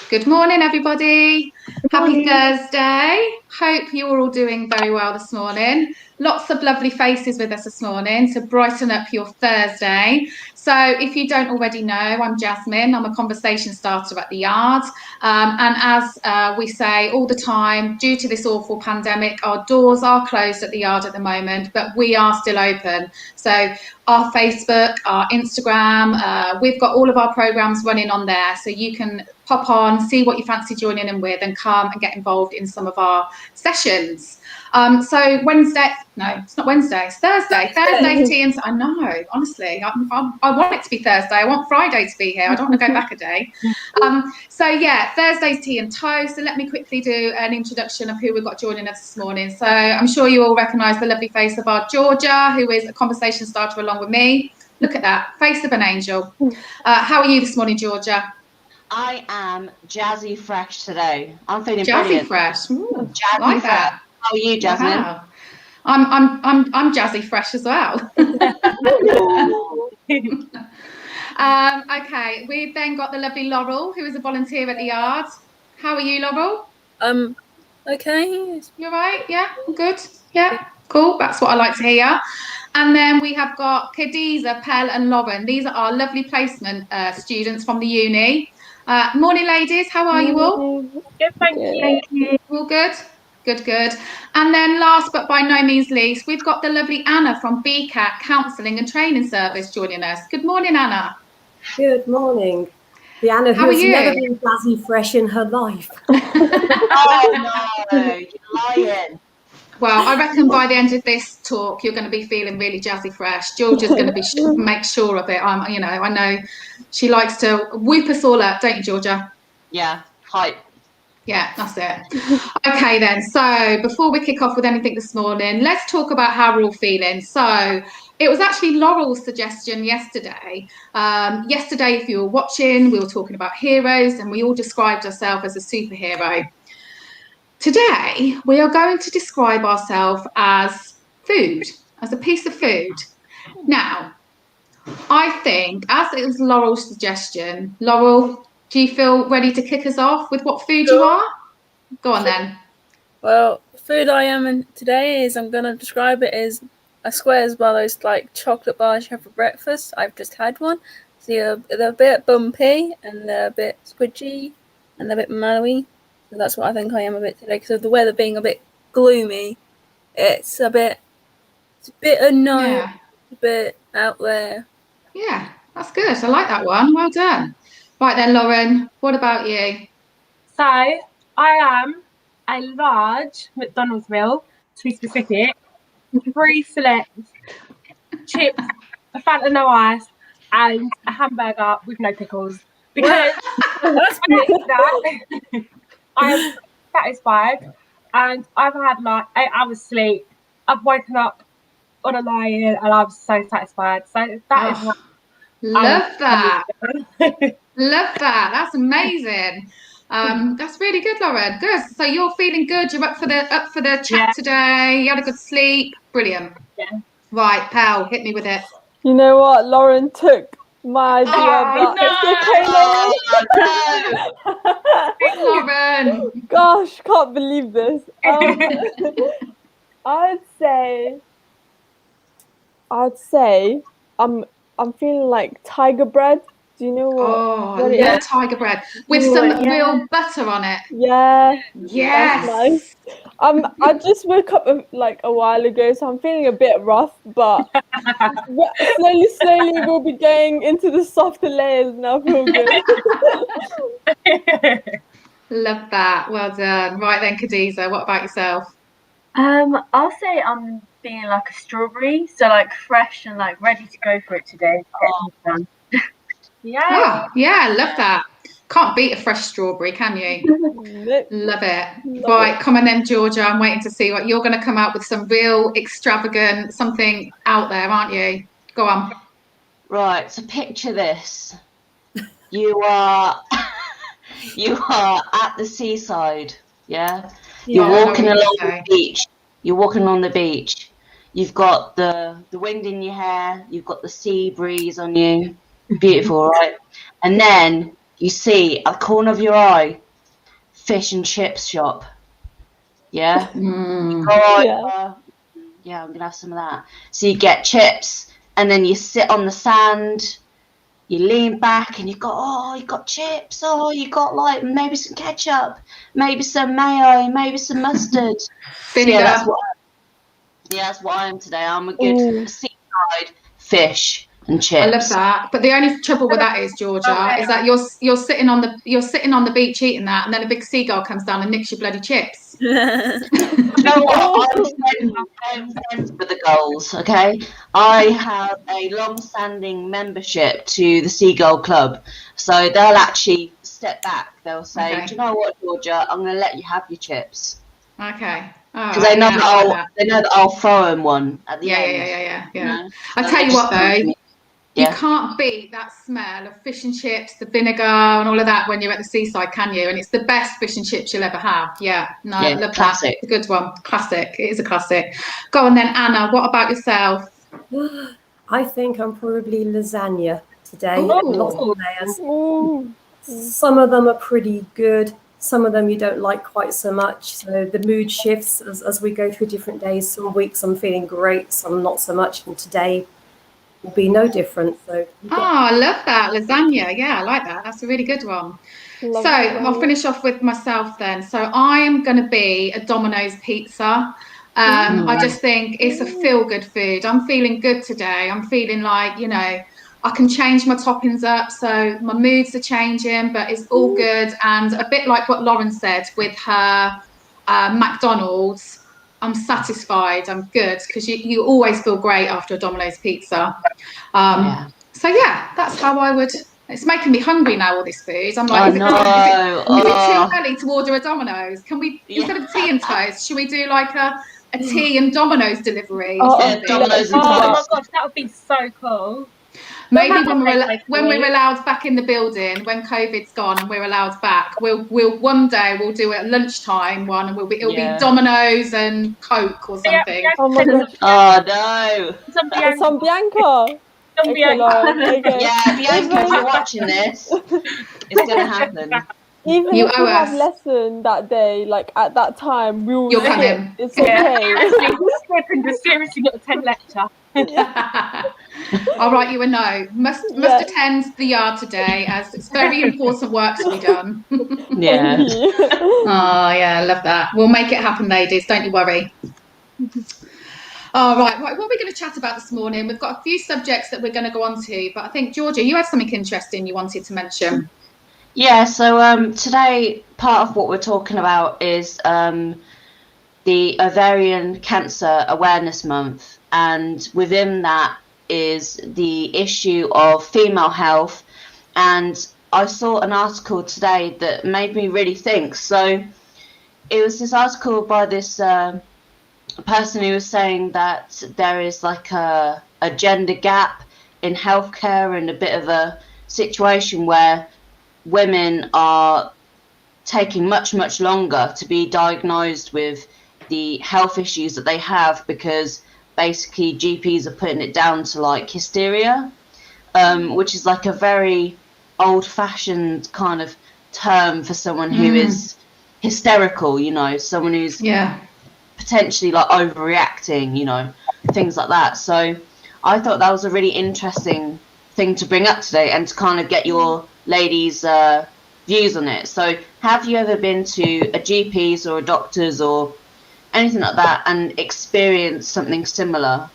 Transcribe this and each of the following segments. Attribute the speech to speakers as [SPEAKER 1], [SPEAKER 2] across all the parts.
[SPEAKER 1] Good morning, everybody.
[SPEAKER 2] Happy
[SPEAKER 1] Thursday. Hope you're all doing very well this morning. Lots of lovely faces with us this morning to brighten up your Thursday. So if you don't already know, I'm Jasmin. I'm a conversation starter at the Yard. And as we say all the time, due to this awful pandemic, our doors are closed at the Yard at the moment, but we are still open. So our Facebook, our Instagram, we've got all of our programs running on there. So you can pop on, see what you fancy joining in with, and come and get involved in some of our sessions. So Wednesday, no, it's not Wednesday, it's Thursday. Thursday's tea and I know, honestly, I want it to be Thursday. I want Friday to be here. I don't want to go back a day. So yeah, Thursday's tea and toast. So let me quickly do an introduction of who we've got joining us this morning. So I'm sure you all recognise the lovely face of our Georgia, who is a conversation starter along with me. Look at that, face of an angel. How are you this morning, Georgia?
[SPEAKER 2] I am jazzy fresh today. I'm feeling
[SPEAKER 1] jazzy
[SPEAKER 2] brilliant.
[SPEAKER 1] Fresh. Ooh,
[SPEAKER 2] Jazzy
[SPEAKER 1] like
[SPEAKER 2] fresh.
[SPEAKER 1] that.
[SPEAKER 2] How are you, Jasmin?
[SPEAKER 1] Wow. I'm jazzy fresh as well. Okay, we've then got the lovely Laurel, who is a volunteer at the Yard. How are you, Laurel?
[SPEAKER 3] Okay.
[SPEAKER 1] You're right? Yeah, good. Yeah, cool. That's what I like to hear. And then we have got Khadija, Pell and Lauren. These are our lovely placement students from the uni. Morning, ladies. How are you all?
[SPEAKER 3] Good, thank you.
[SPEAKER 1] All good? Good. And then last but by no means least, we've got the lovely Anna from BCAT Counselling and Training Service joining us. Good morning, Anna.
[SPEAKER 4] Good morning. The Anna
[SPEAKER 1] How
[SPEAKER 4] who's
[SPEAKER 1] are you?
[SPEAKER 4] never been jazzy fresh in her life.
[SPEAKER 2] Oh no, you're lying.
[SPEAKER 1] Well, I reckon by the end of this talk, you're going to be feeling really jazzy fresh. Georgia's going to be make sure of it. I know she likes to whoop us all up, don't you, Georgia?
[SPEAKER 2] Yeah, hype.
[SPEAKER 1] Yeah, that's it. Okay, then. So before we kick off with anything this morning, let's talk about how we're all feeling. So it was actually Laurel's suggestion yesterday. Yesterday, if you were watching, we were talking about heroes and we all described ourselves as a superhero. Today, we are going to describe ourselves as food, as a piece of food. Now, I think, as it was Laurel's suggestion, Laurel, do you feel ready to kick us off with what food you are? Go on then.
[SPEAKER 3] Well, the food I am in today is, I'm going to describe it as a squares bar, those like chocolate bars you have for breakfast. I've just had one. So they're a bit bumpy and they're a bit squidgy and they're a bit mellowy. So that's what I think I am a bit today. Because of the weather being a bit gloomy, it's a bit unknown,
[SPEAKER 1] Yeah.
[SPEAKER 3] a bit out there.
[SPEAKER 1] Yeah, that's good. I like that one. Well done. Right then, Lauren, what about you?
[SPEAKER 5] So I am a large McDonald's meal, to be specific, 3 fillets, chips, a Fanta no ice, and a hamburger with no pickles. Because when I eat that, I am satisfied, and I've had like 8 hours sleep. I've woken up on a lion, and I'm so satisfied. So that is what
[SPEAKER 1] Love that. Love that. That's amazing. That's really good, Lauren. Good. So you're feeling good. You're up for the chat today. You had a good sleep. Brilliant.
[SPEAKER 5] Yeah.
[SPEAKER 1] Right, pal, hit me with it.
[SPEAKER 6] You know what? Lauren took my idea.
[SPEAKER 1] Lauren.
[SPEAKER 6] Gosh, can't believe this. I'd say I'm feeling like tiger bread. Do you know what?
[SPEAKER 1] Oh, yeah, tiger bread with some real butter on it.
[SPEAKER 6] Yeah.
[SPEAKER 1] Yes.
[SPEAKER 6] Nice. I just woke up like a while ago, so I'm feeling a bit rough, but slowly we'll be going into the softer layers, and I feel good.
[SPEAKER 1] Love that. Well done. Right then, Khadija, what about yourself?
[SPEAKER 7] I'll say I'm feeling like a strawberry, so like fresh and like ready to go for it today.
[SPEAKER 1] Yeah, love that. Can't beat a fresh strawberry, can you? Love it. Right, come on then, Georgia. I'm waiting to see what you're going to come out with. Some real extravagant, something out there, aren't you? Go on.
[SPEAKER 2] Right, so picture this. You are at the seaside, yeah? You're walking along the beach. You're walking along the beach. You've got the wind in your hair. You've got the sea breeze on you. Beautiful, right? And then you see at the corner of your eye, fish and chips shop. Yeah.
[SPEAKER 1] Mm.
[SPEAKER 2] Yeah, I'm gonna have some of that. So you get chips, and then you sit on the sand. You lean back, and you got chips. Oh, you got like maybe some ketchup, maybe some mayo, maybe some mustard.
[SPEAKER 1] Vinegar.
[SPEAKER 2] So that's what I am today. I'm a good seaside fish and chips.
[SPEAKER 1] I love that. But the only trouble with that is, Georgia, is that you're sitting on the beach eating that, and then a big seagull comes down and nicks your bloody chips.
[SPEAKER 2] You know what? I'm friends with the gulls, okay? I have a long-standing membership to the Seagull Club, so they'll actually step back. They'll say, "Do you know what, Georgia? I'm going to let you have your chips."
[SPEAKER 1] Okay.
[SPEAKER 2] Because they know that I'll throw them one at the end.
[SPEAKER 1] Yeah. I tell you what, though. You can't beat that smell of fish and chips, the vinegar and all of that when you're at the seaside, can you? And it's the best fish and chips you'll ever have. Yeah, no, I love
[SPEAKER 2] classic.
[SPEAKER 1] that. It's a good one. Classic. It is a classic. Go on then, Anna. What about yourself?
[SPEAKER 4] I think I'm probably lasagna today.
[SPEAKER 1] Ooh.
[SPEAKER 4] Lots of layers. Some of them are pretty good. Some of them you don't like quite so much. So the mood shifts as we go through different days. Some weeks I'm feeling great, some not so much. And today will be no different. So
[SPEAKER 1] I love that. Lasagna. Yeah, I like that. That's a really good one. So I'll finish off with myself then. So I am going to be a Domino's pizza. I just think it's a feel-good food. I'm feeling good today. I'm feeling like, you know, I can change my toppings up, so my moods are changing, but it's all good. And a bit like what Lauren said with her McDonald's, I'm satisfied. I'm good, because you always feel great after a Domino's pizza. So yeah, that's how I would. It's making me hungry now, all this food. I'm like, is it too early to order a Domino's? Can we, instead of tea and toast, should we do like a tea and Domino's delivery?
[SPEAKER 2] Domino's and
[SPEAKER 5] Oh my
[SPEAKER 2] toast.
[SPEAKER 5] gosh, that would be so cool.
[SPEAKER 1] Maybe when we're allowed back in the building, when COVID's gone and we're allowed back, we'll one day we'll do it at lunchtime one, and it'll be Domino's and Coke or something.
[SPEAKER 6] Oh my gosh.
[SPEAKER 2] Oh no.
[SPEAKER 6] Some Bianca. Okay, Lauren, okay.
[SPEAKER 2] Yeah, Bianca, if you're watching this, it's gonna happen.
[SPEAKER 6] Even
[SPEAKER 1] You
[SPEAKER 6] if
[SPEAKER 1] owe
[SPEAKER 6] we have
[SPEAKER 1] us.
[SPEAKER 6] lesson that day, like at that time, we will
[SPEAKER 1] You'll
[SPEAKER 6] skip.
[SPEAKER 1] come in.
[SPEAKER 6] It's okay.
[SPEAKER 5] Skip and just seriously not attend lecture.
[SPEAKER 1] I'll write you a note. Must attend the yard today, as it's very important work to be done.
[SPEAKER 2] Yeah.
[SPEAKER 1] Oh yeah, I love that. We'll make it happen, ladies. Don't you worry. All right. What are we going to chat about this morning? We've got a few subjects that we're going to go on to, but I think, Georgia, you had something interesting you wanted to mention.
[SPEAKER 2] Yeah, so today part of what we're talking about is the Ovarian Cancer Awareness Month, and within that is the issue of female health. And I saw an article today that made me really think. So it was this article by this person who was saying that there is like a gender gap in healthcare, and a bit of a situation where women are taking much longer to be diagnosed with the health issues that they have, because basically GPs are putting it down to like hysteria, which is like a very old-fashioned kind of term for someone who is hysterical, you know, someone who's potentially like overreacting, you know, things like that. So I thought that was a really interesting thing to bring up today, and to kind of get your ladies' views on it. So have you ever been to a GP's or a doctor's or anything like that and experienced something similar?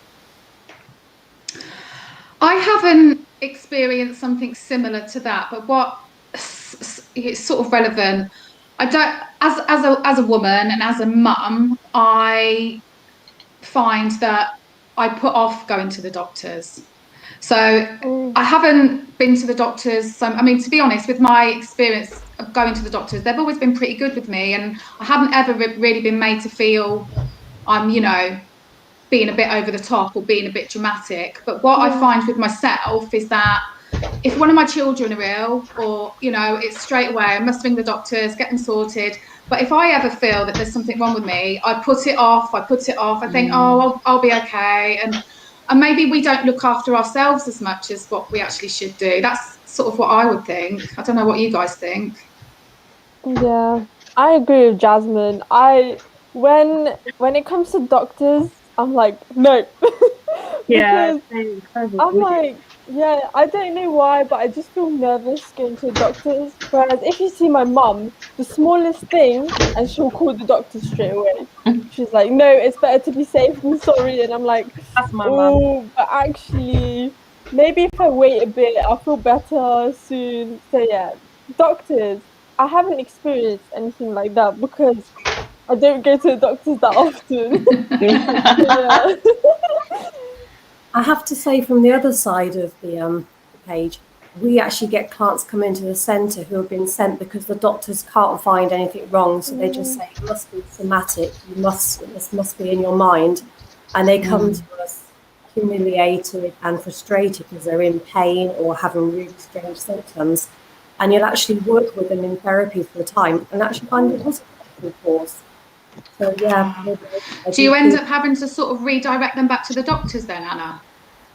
[SPEAKER 1] I haven't experienced something similar to that, but what it's sort of relevant. I don't, as a woman and as a mum, I find that I put off going to the doctors. So I haven't been to the doctors. So, I mean, to be honest, with my experience of going to the doctors, they've always been pretty good with me, and I haven't ever really been made to feel I'm, you know, being a bit over the top or being a bit dramatic. But what I find with myself is that if one of my children are ill, or, you know, it's straight away, I must ring the doctors, get them sorted. But if I ever feel that there's something wrong with me, I put it off. I think, I'll be okay. And maybe we don't look after ourselves as much as what we actually should do. That's sort of what I would think. I don't know what you guys think.
[SPEAKER 6] Yeah, I agree with Jasmine. When it comes to doctors, I'm like, no.
[SPEAKER 5] Yeah,
[SPEAKER 6] Because
[SPEAKER 5] same, kind of
[SPEAKER 6] I'm
[SPEAKER 5] with it.
[SPEAKER 6] like, yeah, I don't know why, but I just feel nervous going to the doctors. Whereas if you see my mum, the smallest thing, and she'll call the doctor straight away. She's like, no, it's better to be safe than sorry. And I'm like,
[SPEAKER 5] That's my mum.
[SPEAKER 6] oh, but actually, maybe if I wait a bit, I'll feel better soon. So yeah, doctors, I haven't experienced anything like that because I don't go to the doctors that often. Yeah.
[SPEAKER 4] I have to say, from the other side of the page, we actually get clients come into the centre who have been sent because the doctors can't find anything wrong. So they just say, it must be somatic, this must be in your mind. And they come to us humiliated and frustrated because they're in pain or having really strange symptoms. And you'll actually work with them in therapy for a time and actually find it was a cause. So yeah.
[SPEAKER 1] Do you end up having to sort of redirect them back to the doctors then, Anna?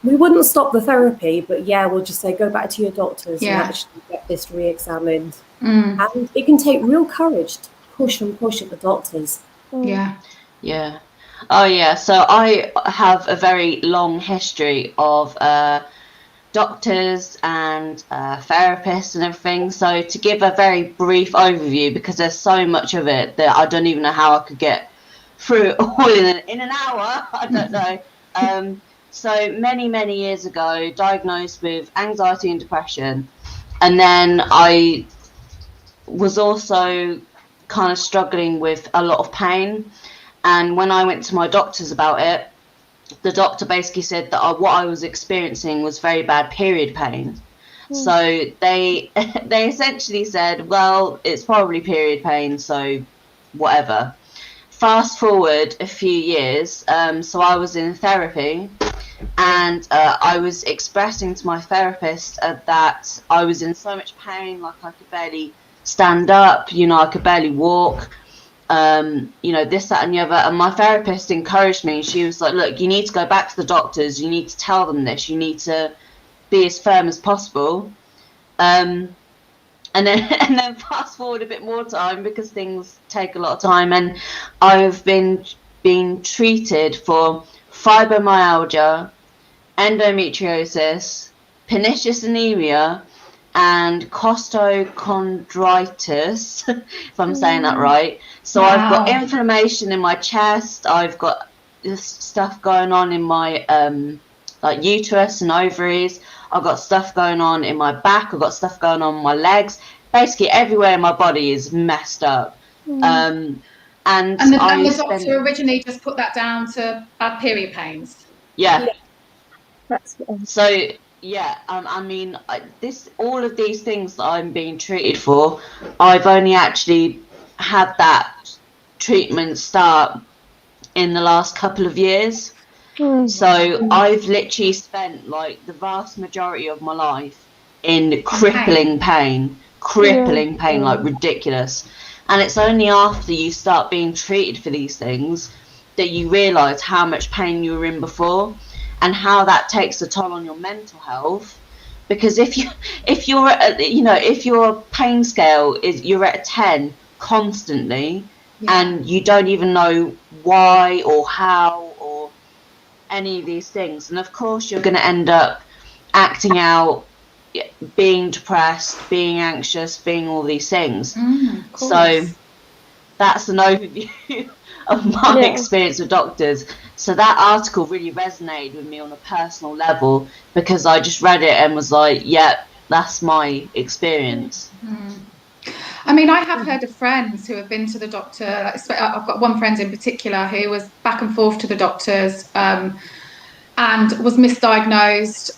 [SPEAKER 4] We wouldn't stop the therapy, but yeah, we'll just say go back to your doctors and
[SPEAKER 1] Yeah.
[SPEAKER 4] actually get this re-examined.
[SPEAKER 1] Mm.
[SPEAKER 4] And it can take real courage to push and push at the doctors.
[SPEAKER 1] Yeah.
[SPEAKER 2] Yeah. Oh, yeah. So I have a very long history of doctors and therapists and everything. So to give a very brief overview, because there's so much of it that I don't even know how I could get through it all in an hour. I don't know. So many years ago, diagnosed with anxiety and depression, and then I was also kind of struggling with a lot of pain. And when I went to my doctors about it, the doctor basically said that what I was experiencing was very bad period pain. So they essentially said, well, it's probably period pain, so whatever. Fast forward a few years, so I was in therapy, and I was expressing to my therapist that I was in so much pain, like I could barely stand up, I could barely walk. This, that, and the other. And my therapist encouraged me. She was like, look, you need to go back to the doctors. You need to tell them this. You need to be as firm as possible. And then fast forward a bit more time, because things take a lot of time. And I've been treated for fibromyalgia, endometriosis, pernicious anemia, and costochondritis, if I'm saying that right. So
[SPEAKER 1] Wow.
[SPEAKER 2] I've got inflammation in my chest. I've got this stuff going on in my like uterus and ovaries. I've got stuff going on in my back. I've got stuff going on in my legs. Basically, everywhere in my body is messed up. And
[SPEAKER 1] the doctor originally just put that down to bad period pains.
[SPEAKER 2] Yeah.
[SPEAKER 5] That's
[SPEAKER 2] So yeah, I mean, all of these things that I'm being treated for, I've only actually had that treatment start in the last couple of years. So I've literally spent like the vast majority of my life in crippling pain, like ridiculous. And it's only after you start being treated for these things that you realise how much pain you were in before, and how that takes a toll on your mental health. Because if your pain scale you're at a 10 constantly, and you don't even know why or how or any of these things, and of course you're going to end up acting out, being depressed, being anxious, being all these things. So that's an overview of my experience with doctors. So that article really resonated with me on a personal level, because I just read it and was like, yeah, that's my experience.
[SPEAKER 1] I mean, I have heard of friends who have been to the doctor. I've got one friend in particular who was back and forth to the doctors and was misdiagnosed.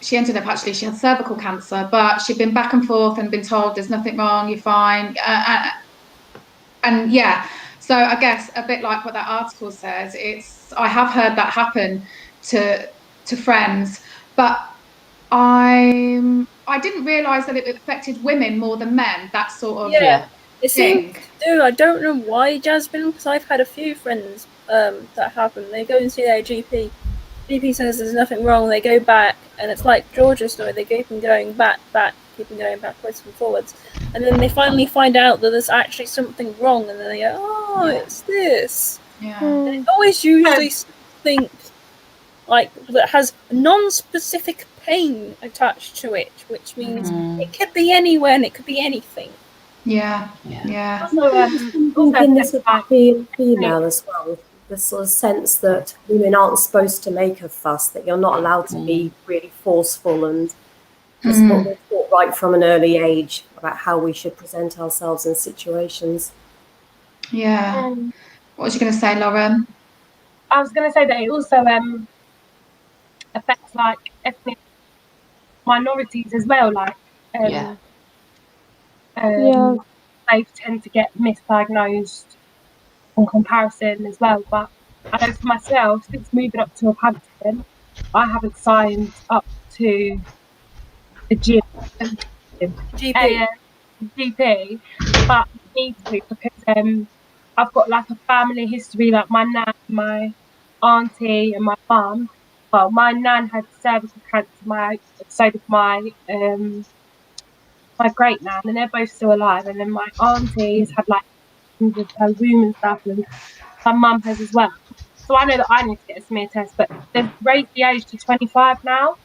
[SPEAKER 1] She ended up she had cervical cancer, but she'd been back and forth and been told there's nothing wrong, you're fine. And yeah, so I guess a bit like what that article says, I have heard that happen to friends, but I didn't realise that it affected women more than men, that sort of
[SPEAKER 3] It seems to do. I don't know why, Jasmin, because I've had a few friends that happen. They go and see their GP. GP says there's nothing wrong. They go back, And it's like George's story, they keep on going keep on going backwards and forwards. And then they finally find out that there's actually something wrong, and then they go, oh, it's this.
[SPEAKER 1] Yeah.
[SPEAKER 3] And it's always usually something like that has non-specific pain attached to it, which means it could be anywhere and it could be anything.
[SPEAKER 1] Yeah.
[SPEAKER 5] Also,
[SPEAKER 4] Thinking this about being female as well, the sort of sense that women aren't supposed to make a fuss, that you're not allowed to be really forceful, and that's what we're taught right from an early age about how we should present ourselves in situations.
[SPEAKER 1] Yeah. What was you going to say, Lauren?
[SPEAKER 5] I was going to say that it also affects like ethnic minorities as well. Like, they tend to get misdiagnosed on comparison as well. But I know for myself, since moving up to Northampton, I haven't signed up to the gym, GP, but I need to because I've got like a family history, like my nan, my auntie, and my mum. Well, my nan had cervical cancer. So did my great nan, and they're both still alive. And then my auntie has had like with her womb and stuff, and my mum has as well. So I know that I need to get a smear test, but they've raised the age to 25 now.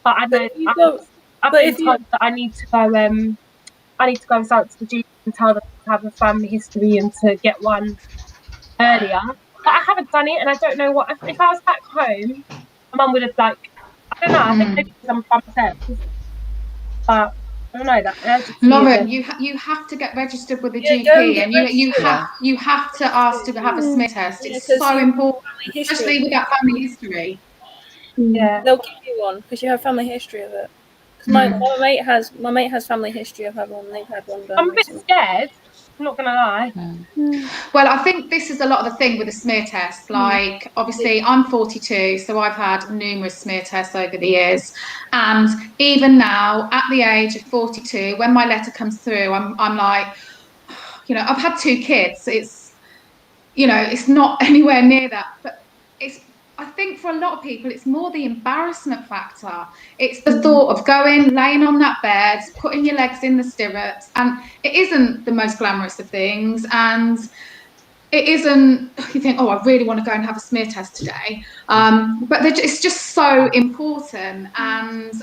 [SPEAKER 5] But I know I've been told that I need to go. I need to go and sign up to the GP and tell them to have a family history and to get one earlier. But I haven't done it, and I don't know what if I was back home. My mum would have I don't know. I think maybe because I'm by myself, but I don't know that.
[SPEAKER 1] Lauren, you have to get registered with a GP, and you have to ask to have a smear test. It's so important, especially with that family history.
[SPEAKER 3] Yeah, they'll give you one because you have family history of it. My mate has family history of having one. They've had one done.
[SPEAKER 5] I'm a bit scared. I'm not gonna lie.
[SPEAKER 1] Well, I think this is a lot of the thing with the smear test. Like, obviously, I'm 42, so I've had numerous smear tests over the years, and even now, at the age of 42, when my letter comes through, I'm like, I've had 2 kids. It's, it's not anywhere near that, but I think for a lot of people, it's more the embarrassment factor. It's the thought of going, laying on that bed, putting your legs in the stirrups, and it isn't the most glamorous of things. And it isn't, you think, oh, I really want to go and have a smear test today. But it's just so important, and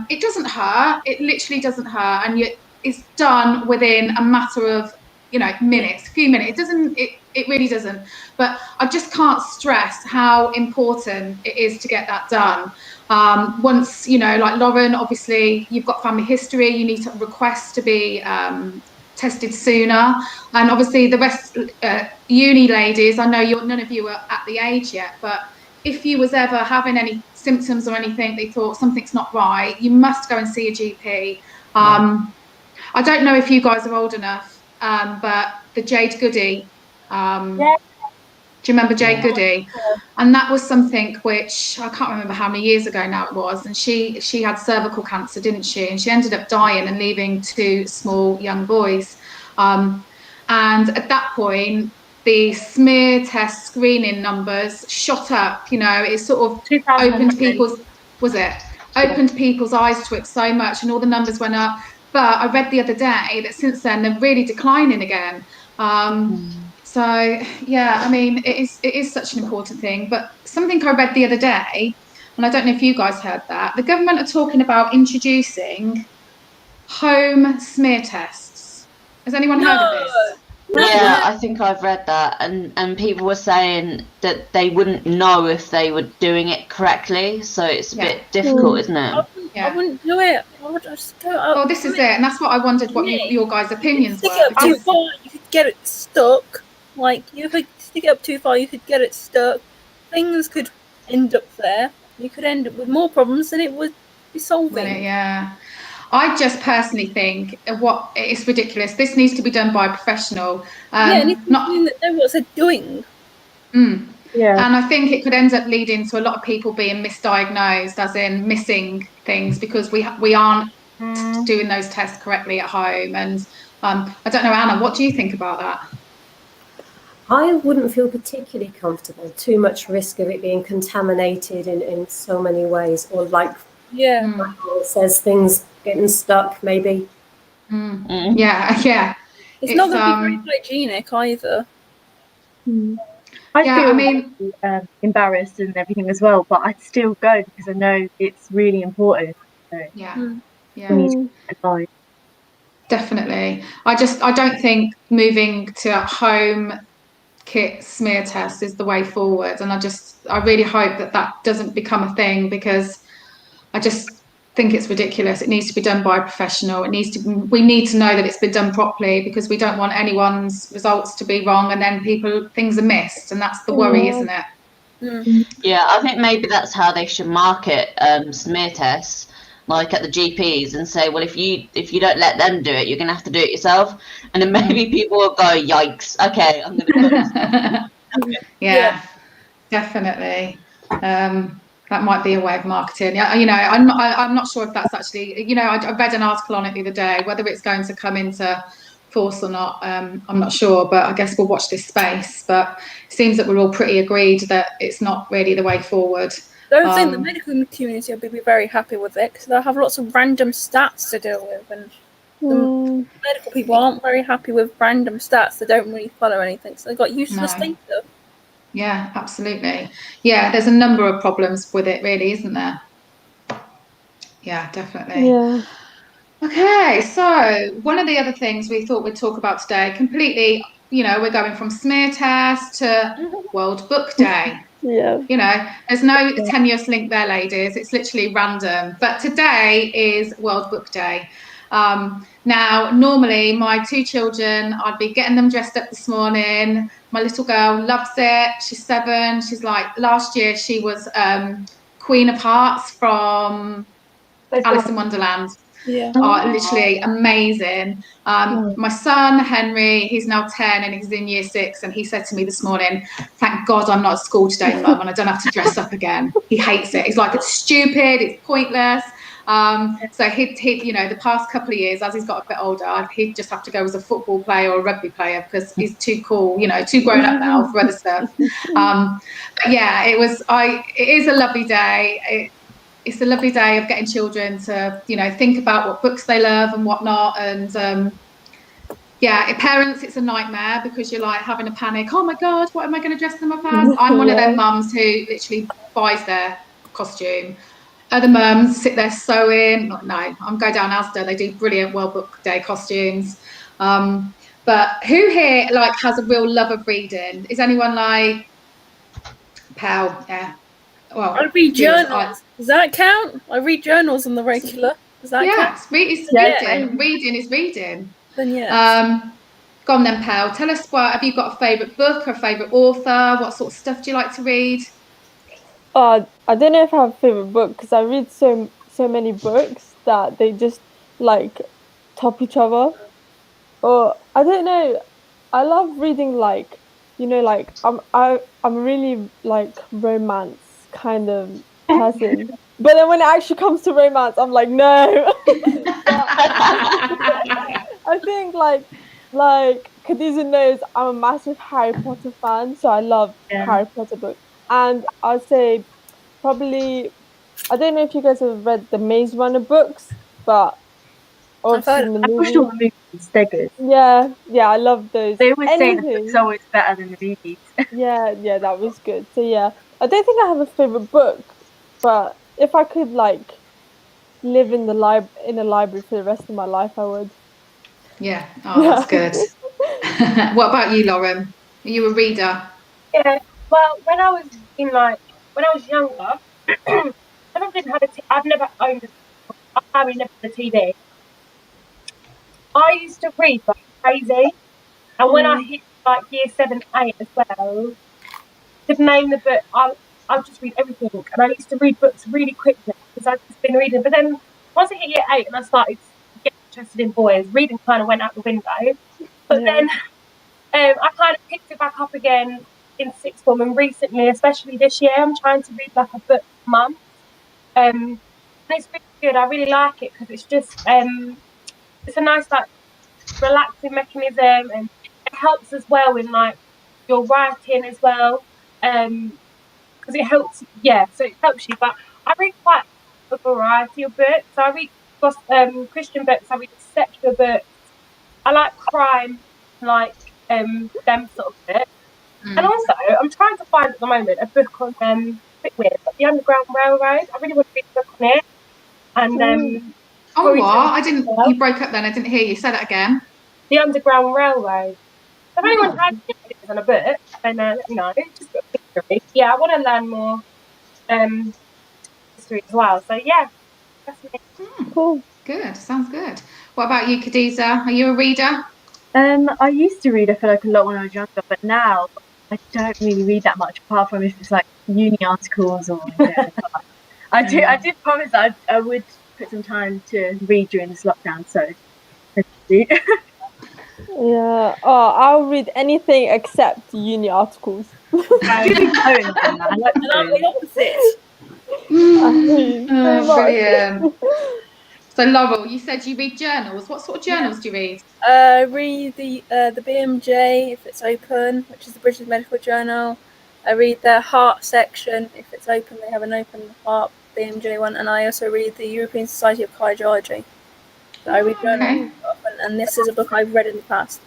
[SPEAKER 1] it doesn't hurt. It literally doesn't hurt, and it's done within a matter of minutes, a few minutes. It really doesn't. But I just can't stress how important it is to get that done. Once, like Lauren, obviously you've got family history, you need to request to be tested sooner. And obviously the rest, uni ladies, I know none of you are at the age yet, but if you was ever having any symptoms or anything, they thought something's not right, you must go and see a GP. I don't know if you guys are old enough, but the Jade Goody, do you remember Jade Goody? And that was something which I can't remember how many years ago now it was, and she had cervical cancer, didn't she? And she ended up dying and leaving 2 small young boys. And at that point, the smear test screening numbers shot up. It sort of opened people's eyes to it so much, and all the numbers went up. But I read the other day that since then they're really declining again. So yeah, I mean, it is such an important thing. But something I read the other day, and I don't know if you guys heard that, the government are talking about introducing home smear tests. Has anyone heard of this?
[SPEAKER 2] Yeah, I think I've read that, and people were saying that they wouldn't know if they were doing it correctly, so it's a bit difficult, isn't it?
[SPEAKER 3] I wouldn't do it. I would just go up.
[SPEAKER 1] Well, this is it, and that's what I wondered what your guys' opinions were.
[SPEAKER 3] Stick it up too far, you could get it stuck. Like, you could stick it up too far, you could get it stuck. Things could end up there. You could end up with more problems than it would be solving.
[SPEAKER 1] Yeah. I just personally think it's ridiculous. This needs to be done by a professional.
[SPEAKER 3] That know what they're doing.
[SPEAKER 5] Yeah.
[SPEAKER 1] And I think it could end up leading to a lot of people being misdiagnosed, as in missing things, because we aren't doing those tests correctly at home. And I don't know, Anna, what do you think about that?
[SPEAKER 4] I wouldn't feel particularly comfortable. Too much risk of it being contaminated in so many ways, or like
[SPEAKER 3] Yeah.
[SPEAKER 4] it says, things getting stuck maybe.
[SPEAKER 1] Yeah.
[SPEAKER 3] It's not going to be very hygienic either.
[SPEAKER 5] I
[SPEAKER 1] Yeah,
[SPEAKER 5] feel
[SPEAKER 1] I mean,
[SPEAKER 5] embarrassed and everything as well, but I'd still go because I know it's really important. So
[SPEAKER 1] yeah,
[SPEAKER 3] Mm.
[SPEAKER 1] yeah.
[SPEAKER 5] for me to advise.
[SPEAKER 1] Definitely. I don't think moving to home kit smear test is the way forward. And I really hope that doesn't become a thing, because I just think it's ridiculous. It needs to be done by a professional. We need to know that it's been done properly, because we don't want anyone's results to be wrong and then things are missed. And that's the worry, isn't it?
[SPEAKER 2] Yeah, I think maybe that's how they should market smear tests, like at the GPs, and say, well, if you don't let them do it, you're gonna have to do it yourself, and then maybe people will go, yikes, okay, I'm gonna go.
[SPEAKER 1] Yeah, definitely. That might be a way of marketing. I'm not sure if that's actually. I read an article on it the other day. Whether it's going to come into force or not, I'm not sure. But I guess we'll watch this space. But it seems that we're all pretty agreed that it's not really the way forward.
[SPEAKER 3] I don't think the medical community will be very happy with it, because they'll have lots of random stats to deal with, and the medical people aren't very happy with random stats. They don't really follow anything, so they've got useless data.
[SPEAKER 1] Yeah, absolutely. Yeah, there's a number of problems with it, really, isn't there? Yeah, definitely.
[SPEAKER 6] Yeah.
[SPEAKER 1] Okay, so one of the other things we thought we'd talk about today, completely, we're going from smear test to World Book Day.
[SPEAKER 6] Yeah.
[SPEAKER 1] There's no tenuous link there, ladies. It's literally random. But today is World Book Day. Now, normally my 2 children, I'd be getting them dressed up this morning. My little girl loves it. She's 7. She's like, last year she was Queen of Hearts from Alice in Wonderland.
[SPEAKER 3] Yeah.
[SPEAKER 1] Literally amazing. My son Henry, he's now 10 and he's in year 6, and he said to me this morning, "Thank God I'm not at school today, Mum, and I don't have to dress up again." He hates it. He's like, "It's stupid, it's pointless." So he'd the past couple of years, as he's got a bit older, he'd just have to go as a football player or a rugby player, because he's too cool, too grown up now for other stuff. But yeah, it is a lovely day. It's a lovely day of getting children to, think about what books they love and whatnot. And parents, it's a nightmare, because you're like having a panic. Oh my God, what am I going to dress them up as? I'm one of them mums who literally buys their costume. Other mums sit there sewing. No, I'm go down Asda. They do brilliant World Book Day costumes. But who here has a real love of reading? Is anyone like Pal? Yeah. Well,
[SPEAKER 3] I read journals. Does that count? I read journals on the regular. Does that count?
[SPEAKER 1] It's reading. Reading is reading.
[SPEAKER 3] Then yeah.
[SPEAKER 1] Go on then, Pal. Tell us have you got a favourite book or a favourite author? What sort of stuff do you like to read?
[SPEAKER 6] I don't know if I have a favorite book, because I read so many books that they just top each other. Or I don't know. I love reading I'm really romance kind of person. But then when it actually comes to romance, I'm like, no. I think Khadija knows I'm a massive Harry Potter fan, so I love Harry Potter books. And I'd say probably, I don't know if you guys have read the Maze Runner books, but
[SPEAKER 3] I've heard
[SPEAKER 5] I watched all the movies, they're good.
[SPEAKER 6] Yeah, I love those.
[SPEAKER 5] They always say the book's always better than the movies.
[SPEAKER 6] Yeah, that was good. So yeah, I don't think I have a favorite book, but if I could live in in a library for the rest of my life, I would.
[SPEAKER 1] Yeah. Oh, that's good. What about you, Lauren? Are you a reader?
[SPEAKER 5] Yeah. Well, when I was younger, I've never owned I never had a TV. I used to read like crazy, and when I hit year 7, 8 as well, to name the book, I'll just read everything. And I used to read books really quickly because I've just been reading. But then once I hit year 8 and I started to get interested in boys, reading kind of went out the window. But then I kind of picked it back up again in 6th form, and recently, especially this year, I'm trying to read a book a month. And it's really good. I really like it because it's just it's a nice relaxing mechanism, and it helps as well in your writing as well. Because it helps, yeah, so it helps you. But I read quite a variety of books. I read Christian books, I read secular books. I like crime, like them sort of books. And also, I'm trying to find at the moment a book on a bit weird, but the Underground Railroad. I really want to read a book on it. And
[SPEAKER 1] Oh, what? I didn't. You broke up then. I didn't hear you. Say that again.
[SPEAKER 5] the Underground Railroad. If anyone has ideas on a book, then let me know. Just got a history. Yeah, I want to learn more history as well. So yeah, definitely.
[SPEAKER 6] Cool.
[SPEAKER 1] Good. Sounds good. What about you, Khadija? Are you a reader?
[SPEAKER 7] I used to read, I feel like, a lot when I was younger, but now I don't really read that much, apart from if it's like uni articles or I did promise I would put some time to read during this lockdown, so hopefully.
[SPEAKER 6] Yeah. Oh, I'll read anything except uni articles.
[SPEAKER 7] I do poems and that. I like
[SPEAKER 3] And I'm
[SPEAKER 7] poems.
[SPEAKER 3] the opposite.
[SPEAKER 6] So much.
[SPEAKER 1] Brilliant. So, Laurel, you said you read journals. What sort of journals do you read?
[SPEAKER 3] Read the BMJ if it's open, which is the British Medical Journal. I read their heart section if it's open. They have an open heart BMJ one, and I also read the European Society of Cardiology. So I read journals often, and this is a book I've read in the past.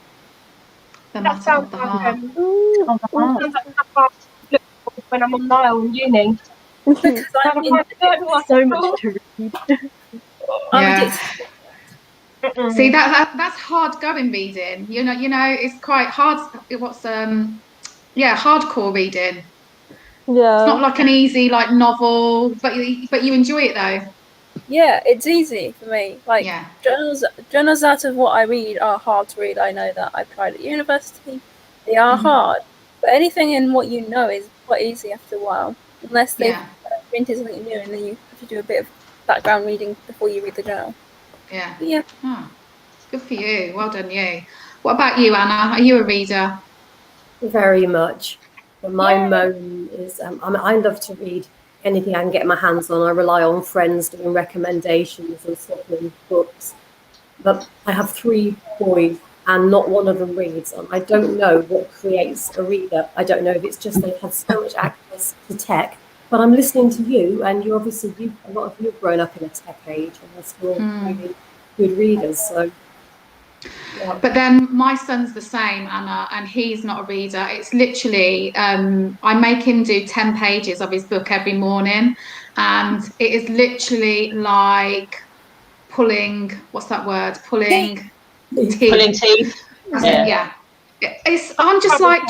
[SPEAKER 1] The
[SPEAKER 5] That
[SPEAKER 1] Matter
[SPEAKER 5] sounds
[SPEAKER 1] of the
[SPEAKER 5] like
[SPEAKER 1] Heart.
[SPEAKER 5] sounds like stuff I look for when I'm on Nile in uni.
[SPEAKER 3] Because I'm
[SPEAKER 7] So much to read.
[SPEAKER 1] Yeah.
[SPEAKER 5] Mm-mm.
[SPEAKER 1] See, that's hard going reading. You know, it's quite hard. What's hardcore reading.
[SPEAKER 6] Yeah.
[SPEAKER 1] It's not like an easy like novel, but you enjoy it though.
[SPEAKER 3] Yeah, it's easy for me. Like
[SPEAKER 1] Yeah.
[SPEAKER 3] journals out of what I read are hard to read. I know that. I've tried at university. They are hard. But anything in what you know is quite easy after a while. Unless they've printed something new and then you have to do a bit of background reading before you read the journal.
[SPEAKER 1] Yeah.
[SPEAKER 3] But yeah.
[SPEAKER 1] Oh, good for you. Well done, you. What about you, Anna? Are you a reader?
[SPEAKER 4] Very much. But my moan is I love to read anything I can get my hands on. I rely on friends doing recommendations and stuff in books. But I have 3 boys and not one of them reads. And I don't know what creates a reader. I don't know if it's just they've had so much access to tech. But I'm listening to you, and a lot of you have grown up in a tech age and are still really good readers. So. Yeah.
[SPEAKER 1] But then my son's the same, Anna, and he's not a reader. It's literally, I make him do 10 pages of his book every morning, and it is literally like pulling, what's that word? Pulling teeth.
[SPEAKER 2] Pulling teeth.
[SPEAKER 1] Yeah. I'm just like,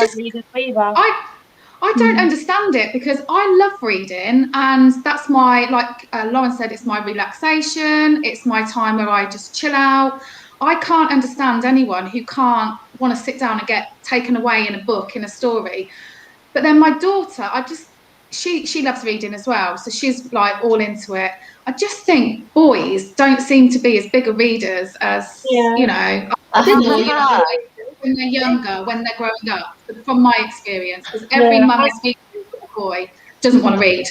[SPEAKER 1] I don't understand it because I love reading, and that's my, like Lauren said, it's my relaxation. It's my time where I just chill out. I can't understand anyone who can't want to sit down and get taken away in a book, in a story. But then my daughter, she loves reading as well, so she's like all into it. I just think boys don't seem to be as big a readers as you know. When they're younger, when they're growing up, from my experience, because every mum I speak to with a boy doesn't want to read.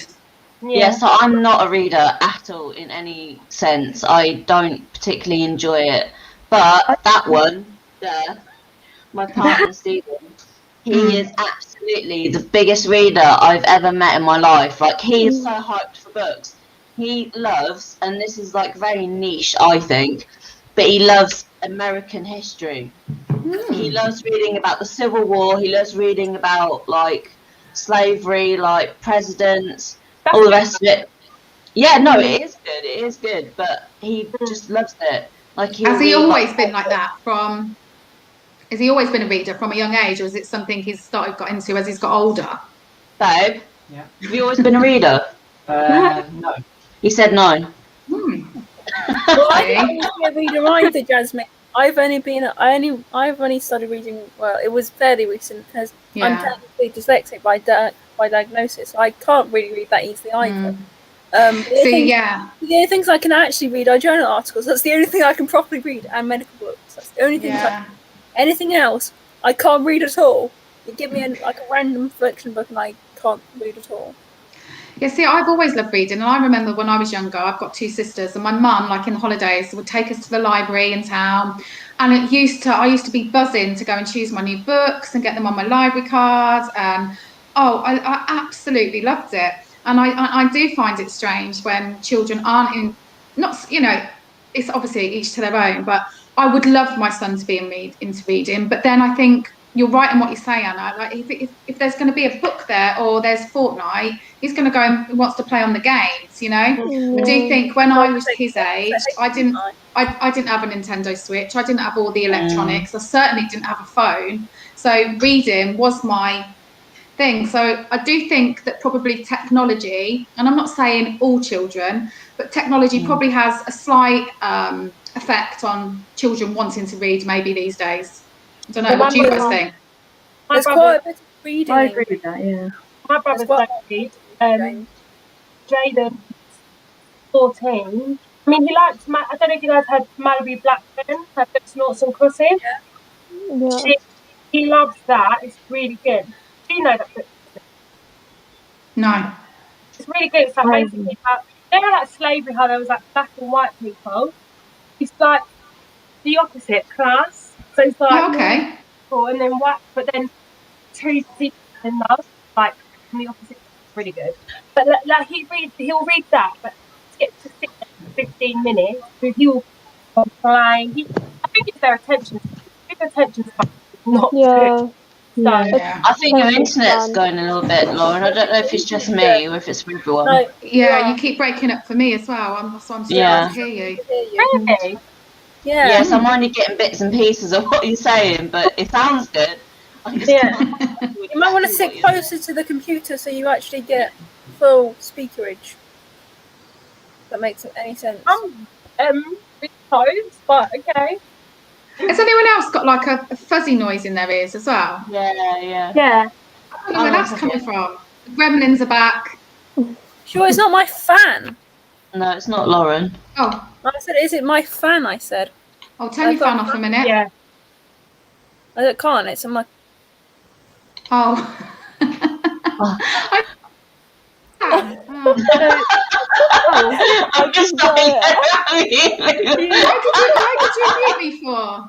[SPEAKER 2] Yeah, so I'm not a reader at all in any sense. I don't particularly enjoy it. But that one there, my partner Stephen, he is absolutely the biggest reader I've ever met in my life. Like, he is so hyped for books. He loves, and this is like very niche, I think, but he loves American history. He loves reading about the Civil War. He loves reading about like slavery, like presidents, all the rest of it. Yeah, no, it is good. It is good, but he just loves it. Like,
[SPEAKER 1] has he always been like that? Has he always been a reader from a young age, or is it something he's got into as he's got older?
[SPEAKER 2] Babe, have you always been a reader?
[SPEAKER 8] No.
[SPEAKER 2] He said no.
[SPEAKER 3] Well, I haven't been a reader either, Jasmin. I've only started reading. Well, it was fairly recent because I'm technically dyslexic by diagnosis. So I can't really read that easily either. The only things I can actually read are journal articles. That's the only thing I can properly read, and medical books. That's the only thing. Anything else, I can't read at all. You give me a random fiction book, and I can't read at all.
[SPEAKER 1] Yeah, see, I've always loved reading, and I remember when I was younger, I've got two sisters, and my mum, like in the holidays, would take us to the library in town, and I used to be buzzing to go and choose my new books and get them on my library cards, and I absolutely loved it, and I do find it strange when children aren't in, not, it's obviously each to their own, but I would love my son to be into reading, but then I think you're right in what you say, Anna. Like if there's going to be a book there or there's Fortnite, he's going to go and wants to play on the games. I do think when I was his age, I didn't have a Nintendo Switch. I didn't have all the electronics. I certainly didn't have a phone. So reading was my thing. So I do think that probably technology, and I'm not saying all children, but technology probably has a slight effect on children wanting to read maybe these days. I don't know. What do you guys think?
[SPEAKER 3] There's quite a bit of reading.
[SPEAKER 7] I agree with that. Yeah.
[SPEAKER 5] My brother's don't read. Jaden's 14. I mean, he likes. I don't know if you guys heard Malibu Blackburn, her books, Noughts and Crosses.
[SPEAKER 6] Yeah.
[SPEAKER 5] He loves that. It's really good. Do you know that book?
[SPEAKER 1] No.
[SPEAKER 5] It's really good. It's like basically about, like slavery, how there was like black and white people. It's like the opposite class. So it's like
[SPEAKER 1] okay.
[SPEAKER 5] And then white, but then two people in love, like from the opposite. Really good. But like he'll read that, but to get to sit there for 15 minutes, he'll flying. I think it's their attention. His attention span is not good. So,
[SPEAKER 2] I think your internet's going a little bit, Lauren. I don't know if it's just me or if it's for everyone.
[SPEAKER 1] No, you keep breaking up for me as well. So I'm struggling to hear you.
[SPEAKER 5] Really?
[SPEAKER 3] Yeah.
[SPEAKER 2] Yes, I'm only getting bits and pieces of what you're saying, but it sounds good.
[SPEAKER 3] You might want to sit closer to the computer so you actually get full speakerage. That makes any sense.
[SPEAKER 5] Close, but okay.
[SPEAKER 1] Has anyone else got like a fuzzy noise in their ears as well?
[SPEAKER 2] Yeah.
[SPEAKER 1] I don't know where that's coming from. The gremlins are back.
[SPEAKER 3] Sure, it's not my fan.
[SPEAKER 2] No, it's not Lauren.
[SPEAKER 1] Oh.
[SPEAKER 3] I said, is it my fan? I said.
[SPEAKER 1] Oh, turn your fan off a minute.
[SPEAKER 5] Yeah.
[SPEAKER 3] I can't. It's on my.
[SPEAKER 1] Oh.
[SPEAKER 2] I'm just saying.
[SPEAKER 1] Why did you mute me for?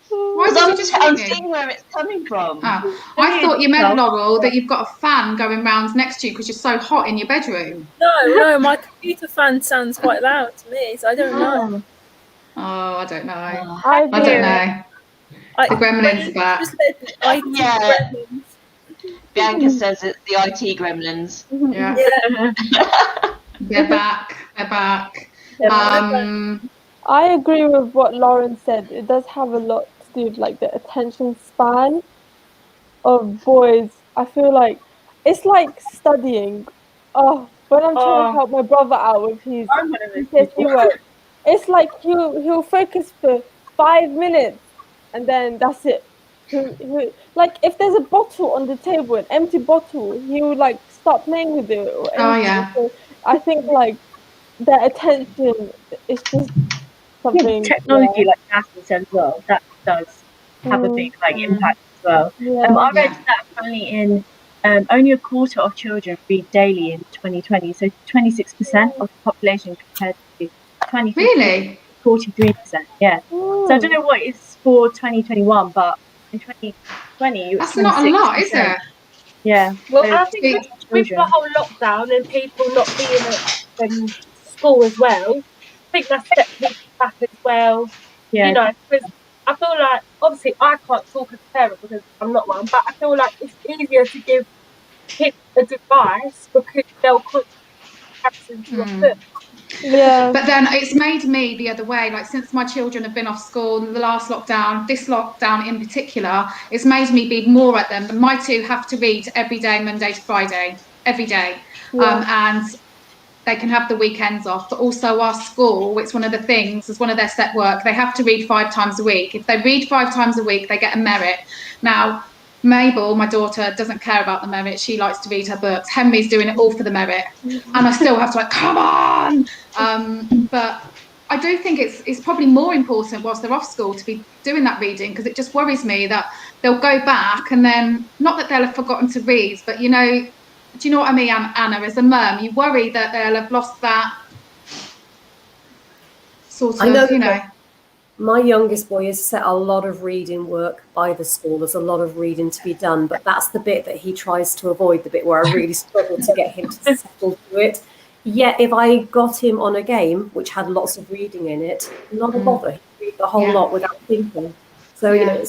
[SPEAKER 1] Why did you just
[SPEAKER 2] I'm
[SPEAKER 1] mute me?
[SPEAKER 2] seeing where it's coming from.
[SPEAKER 1] Oh. I thought you meant, Laurel, that you've got a fan going round next to you because you're so hot in your bedroom.
[SPEAKER 3] No, my computer fan sounds quite loud to me, so I don't know.
[SPEAKER 1] Oh, I don't know.
[SPEAKER 6] I
[SPEAKER 1] don't know. The gremlins are back.
[SPEAKER 3] Gremlins.
[SPEAKER 2] Bianca says it's the IT gremlins.
[SPEAKER 1] Yeah. They're back. They're back.
[SPEAKER 6] I agree with what Lauren said. It does have a lot to do with like the attention span of boys. I feel like it's like studying. Oh, when I'm trying to help my brother out with his work, it's like he'll focus for 5 minutes and then that's it. Like if there's a bottle on the table, an empty bottle, he would like start playing with it. Or anything. So I think like their attention is just something.
[SPEAKER 7] Technology, like Jasmin said as well, that does have a big impact as well. I read that apparently in only a quarter of children read daily in 2020, so 26% of the population compared to 20.
[SPEAKER 1] Really?
[SPEAKER 7] 43%. Yeah. So I don't know what it's for 2021, but in 2020, it was
[SPEAKER 1] that's not a lot, is it?
[SPEAKER 7] Yeah.
[SPEAKER 5] Well, I think with the whole lockdown and people not being at school as well, I think that's set people back as well. Yeah. Because I feel like, obviously, I can't talk as a parent because I'm not one, but I feel like it's easier to give kids a device because they'll put comparison to a book.
[SPEAKER 6] Yeah.
[SPEAKER 1] But then it's made me the other way. Like since my children have been off school, the last lockdown, this lockdown in particular, it's made me be more at them. My two have to read every day, Monday to Friday, every day. And they can have the weekends off. But also our school, it's one of the things, it's one of their set work. They have to read 5 times a week. If they read 5 times a week, they get a merit. Now, Mabel, my daughter, doesn't care about the merit. She likes to read her books. Henry's doing it all for the merit. And I still have to come on. But I do think it's probably more important whilst they're off school to be doing that reading, because it just worries me that they'll go back and then, not that they'll have forgotten to read, but do you know what I mean, Anna? As a mum, you worry that they'll have lost that sort of,
[SPEAKER 4] I know,
[SPEAKER 1] you know.
[SPEAKER 4] My youngest boy has set a lot of reading work by the school. There's a lot of reading to be done, but that's the bit that he tries to avoid, the bit where I really struggle to get him to settle to it. Yet if I got him on a game which had lots of reading in it, not a bother. He'd read the whole lot without thinking. So, you know,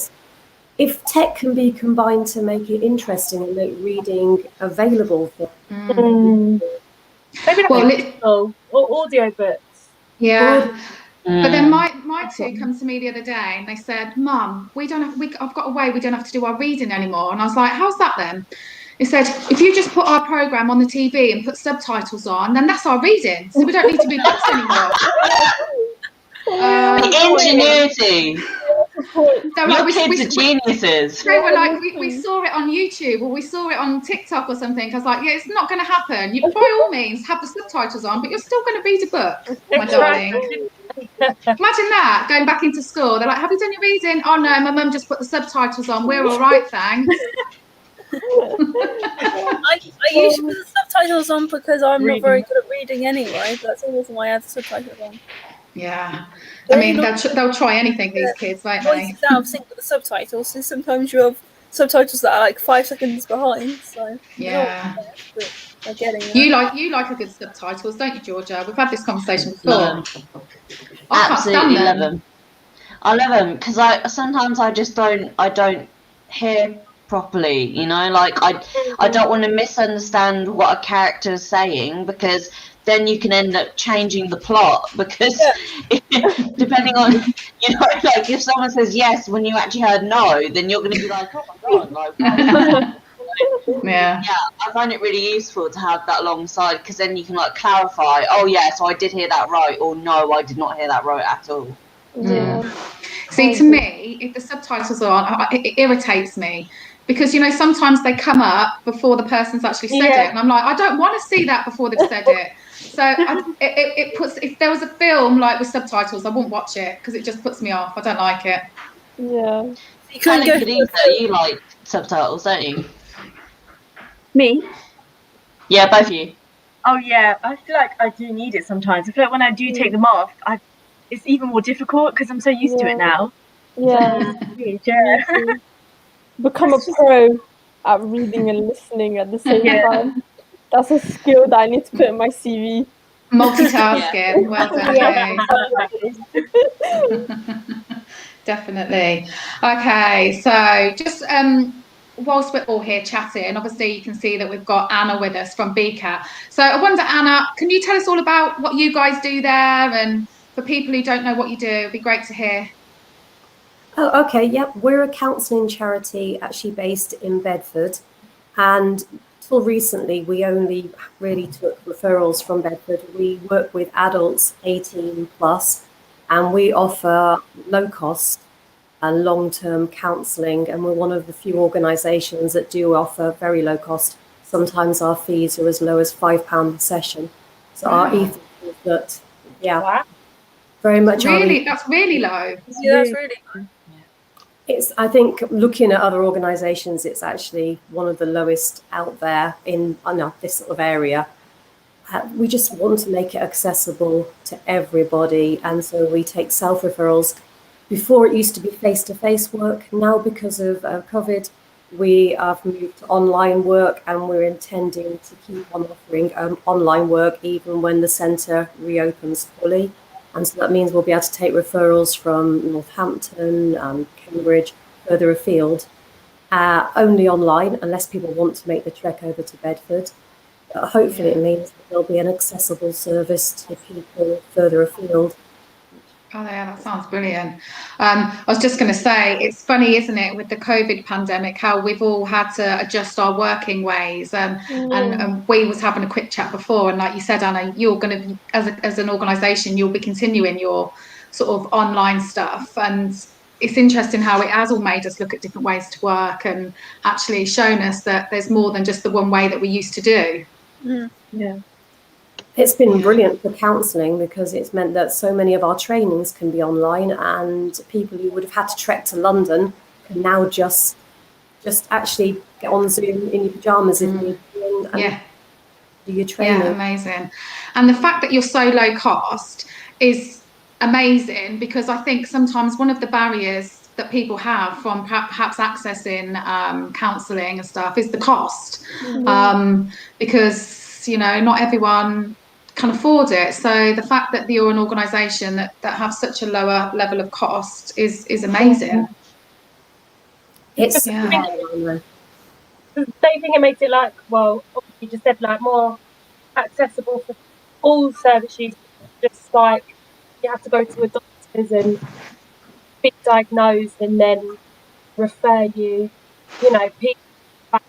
[SPEAKER 4] if tech can be combined to make it interesting and make reading available for
[SPEAKER 5] Maybe like digital or audio books.
[SPEAKER 1] Yeah. But then my two come to me the other day and they said, Mum, I've got a way we don't have to do our reading anymore. And I was like, how's that then? He said, if you just put our programme on the TV and put subtitles on, then that's our reading. So we don't need to read books anymore.
[SPEAKER 2] The ingenuity. Your
[SPEAKER 1] like,
[SPEAKER 2] kids are geniuses.
[SPEAKER 1] They were like, we saw it on YouTube or we saw it on TikTok or something. I was like, yeah, it's not going to happen. You, by all means, have the subtitles on, but you're still going to read a book, my darling. Imagine that, going back into school. They're like, have you done your reading? Oh, no, my mum just put the subtitles on. We're all right, thanks.
[SPEAKER 3] I usually put the subtitles on because I'm not very good at reading anyway. But that's the reason why I have the subtitles on.
[SPEAKER 1] Yeah, I mean, they'll try anything, these kids, won't they?
[SPEAKER 3] Voices out of sync with the subtitles, so sometimes you have subtitles that are like 5 seconds behind. So
[SPEAKER 1] yeah,
[SPEAKER 3] they're getting that.
[SPEAKER 1] You like a good subtitles, don't you, Georgia? We've had this conversation before.
[SPEAKER 2] Love them. Absolutely love them. I love them because sometimes I just don't hear properly, you know, like I don't want to misunderstand what a character is saying, because then you can end up changing the plot, because depending on, you know, like if someone says yes when you actually heard no, then you're going to be like, oh my god, like yeah, I find it really useful to have that alongside, because then you can like clarify, oh yeah, so I did hear that right, or no, I did not hear that right at all.
[SPEAKER 1] See, to me, if the subtitles are on, it irritates me, because, you know, sometimes they come up before the person's actually said it, and I'm like, I don't want to see that before they've said it. So it puts, if there was a film like with subtitles, I wouldn't watch it because it just puts me off. I don't like it.
[SPEAKER 6] Yeah.
[SPEAKER 2] You like subtitles, don't you?
[SPEAKER 7] Me?
[SPEAKER 2] Yeah, both of you.
[SPEAKER 7] Oh yeah, I feel like I do need it sometimes. I feel like when I do take them off, it's even more difficult because I'm so used to it now.
[SPEAKER 6] Yeah. Become a pro at reading and listening at the same time. That's a skill that I need to put in my CV.
[SPEAKER 1] Multitasking. Well done. Definitely. Okay, so just whilst we're all here chatting, obviously you can see that we've got Anna with us from BCAT. So I wonder, Anna, can you tell us all about what you guys do there? And for people who don't know what you do, it'd be great to hear.
[SPEAKER 4] Oh, okay, yep. We're a counselling charity actually based in Bedford, and till recently we only really took referrals from Bedford. We work with adults 18 plus, and we offer low cost and long-term counselling, and we're one of the few organisations that do offer very low cost. Sometimes our fees are as low as £5 a session. So our ethos is that, very much.
[SPEAKER 1] Really, that's really low.
[SPEAKER 3] Yeah, that's really low.
[SPEAKER 4] It's, I think, looking at other organisations, it's actually one of the lowest out there in this sort of area. We just want to make it accessible to everybody, and so we take self-referrals. Before it used to be face-to-face work. Now, because of COVID, we have moved to online work, and we're intending to keep on offering online work even when the centre reopens fully. And so that means we'll be able to take referrals from Northampton, Cambridge, further afield, only online, unless people want to make the trek over to Bedford. But hopefully it means that there'll be an accessible service to people further afield.
[SPEAKER 1] Oh yeah, that sounds brilliant. I was just going to say, it's funny, isn't it, with the COVID pandemic, how we've all had to adjust our working ways. And we was having a quick chat before, and like you said, Anna, you're going to, as an organisation, you'll be continuing your sort of online stuff. And it's interesting how it has all made us look at different ways to work, and actually shown us that there's more than just the one way that we used to do.
[SPEAKER 4] Yeah. It's been brilliant for counselling, because it's meant that so many of our trainings can be online, and people who would have had to trek to London can now just actually get on Zoom in your pyjamas if need be, and
[SPEAKER 1] Yeah.
[SPEAKER 4] do your training.
[SPEAKER 1] Yeah, amazing. And the fact that you're so low cost is amazing, because I think sometimes one of the barriers that people have from perhaps accessing counselling and stuff is the cost, because, you know, not everyone can afford it. So the fact that you're an organisation that have such a lower level of cost is amazing.
[SPEAKER 4] It's
[SPEAKER 1] Yeah.
[SPEAKER 5] They think it makes it like, well, you just said like more accessible for all service users. Just like you have to go to a doctor's and be diagnosed and then refer you. You know, people, like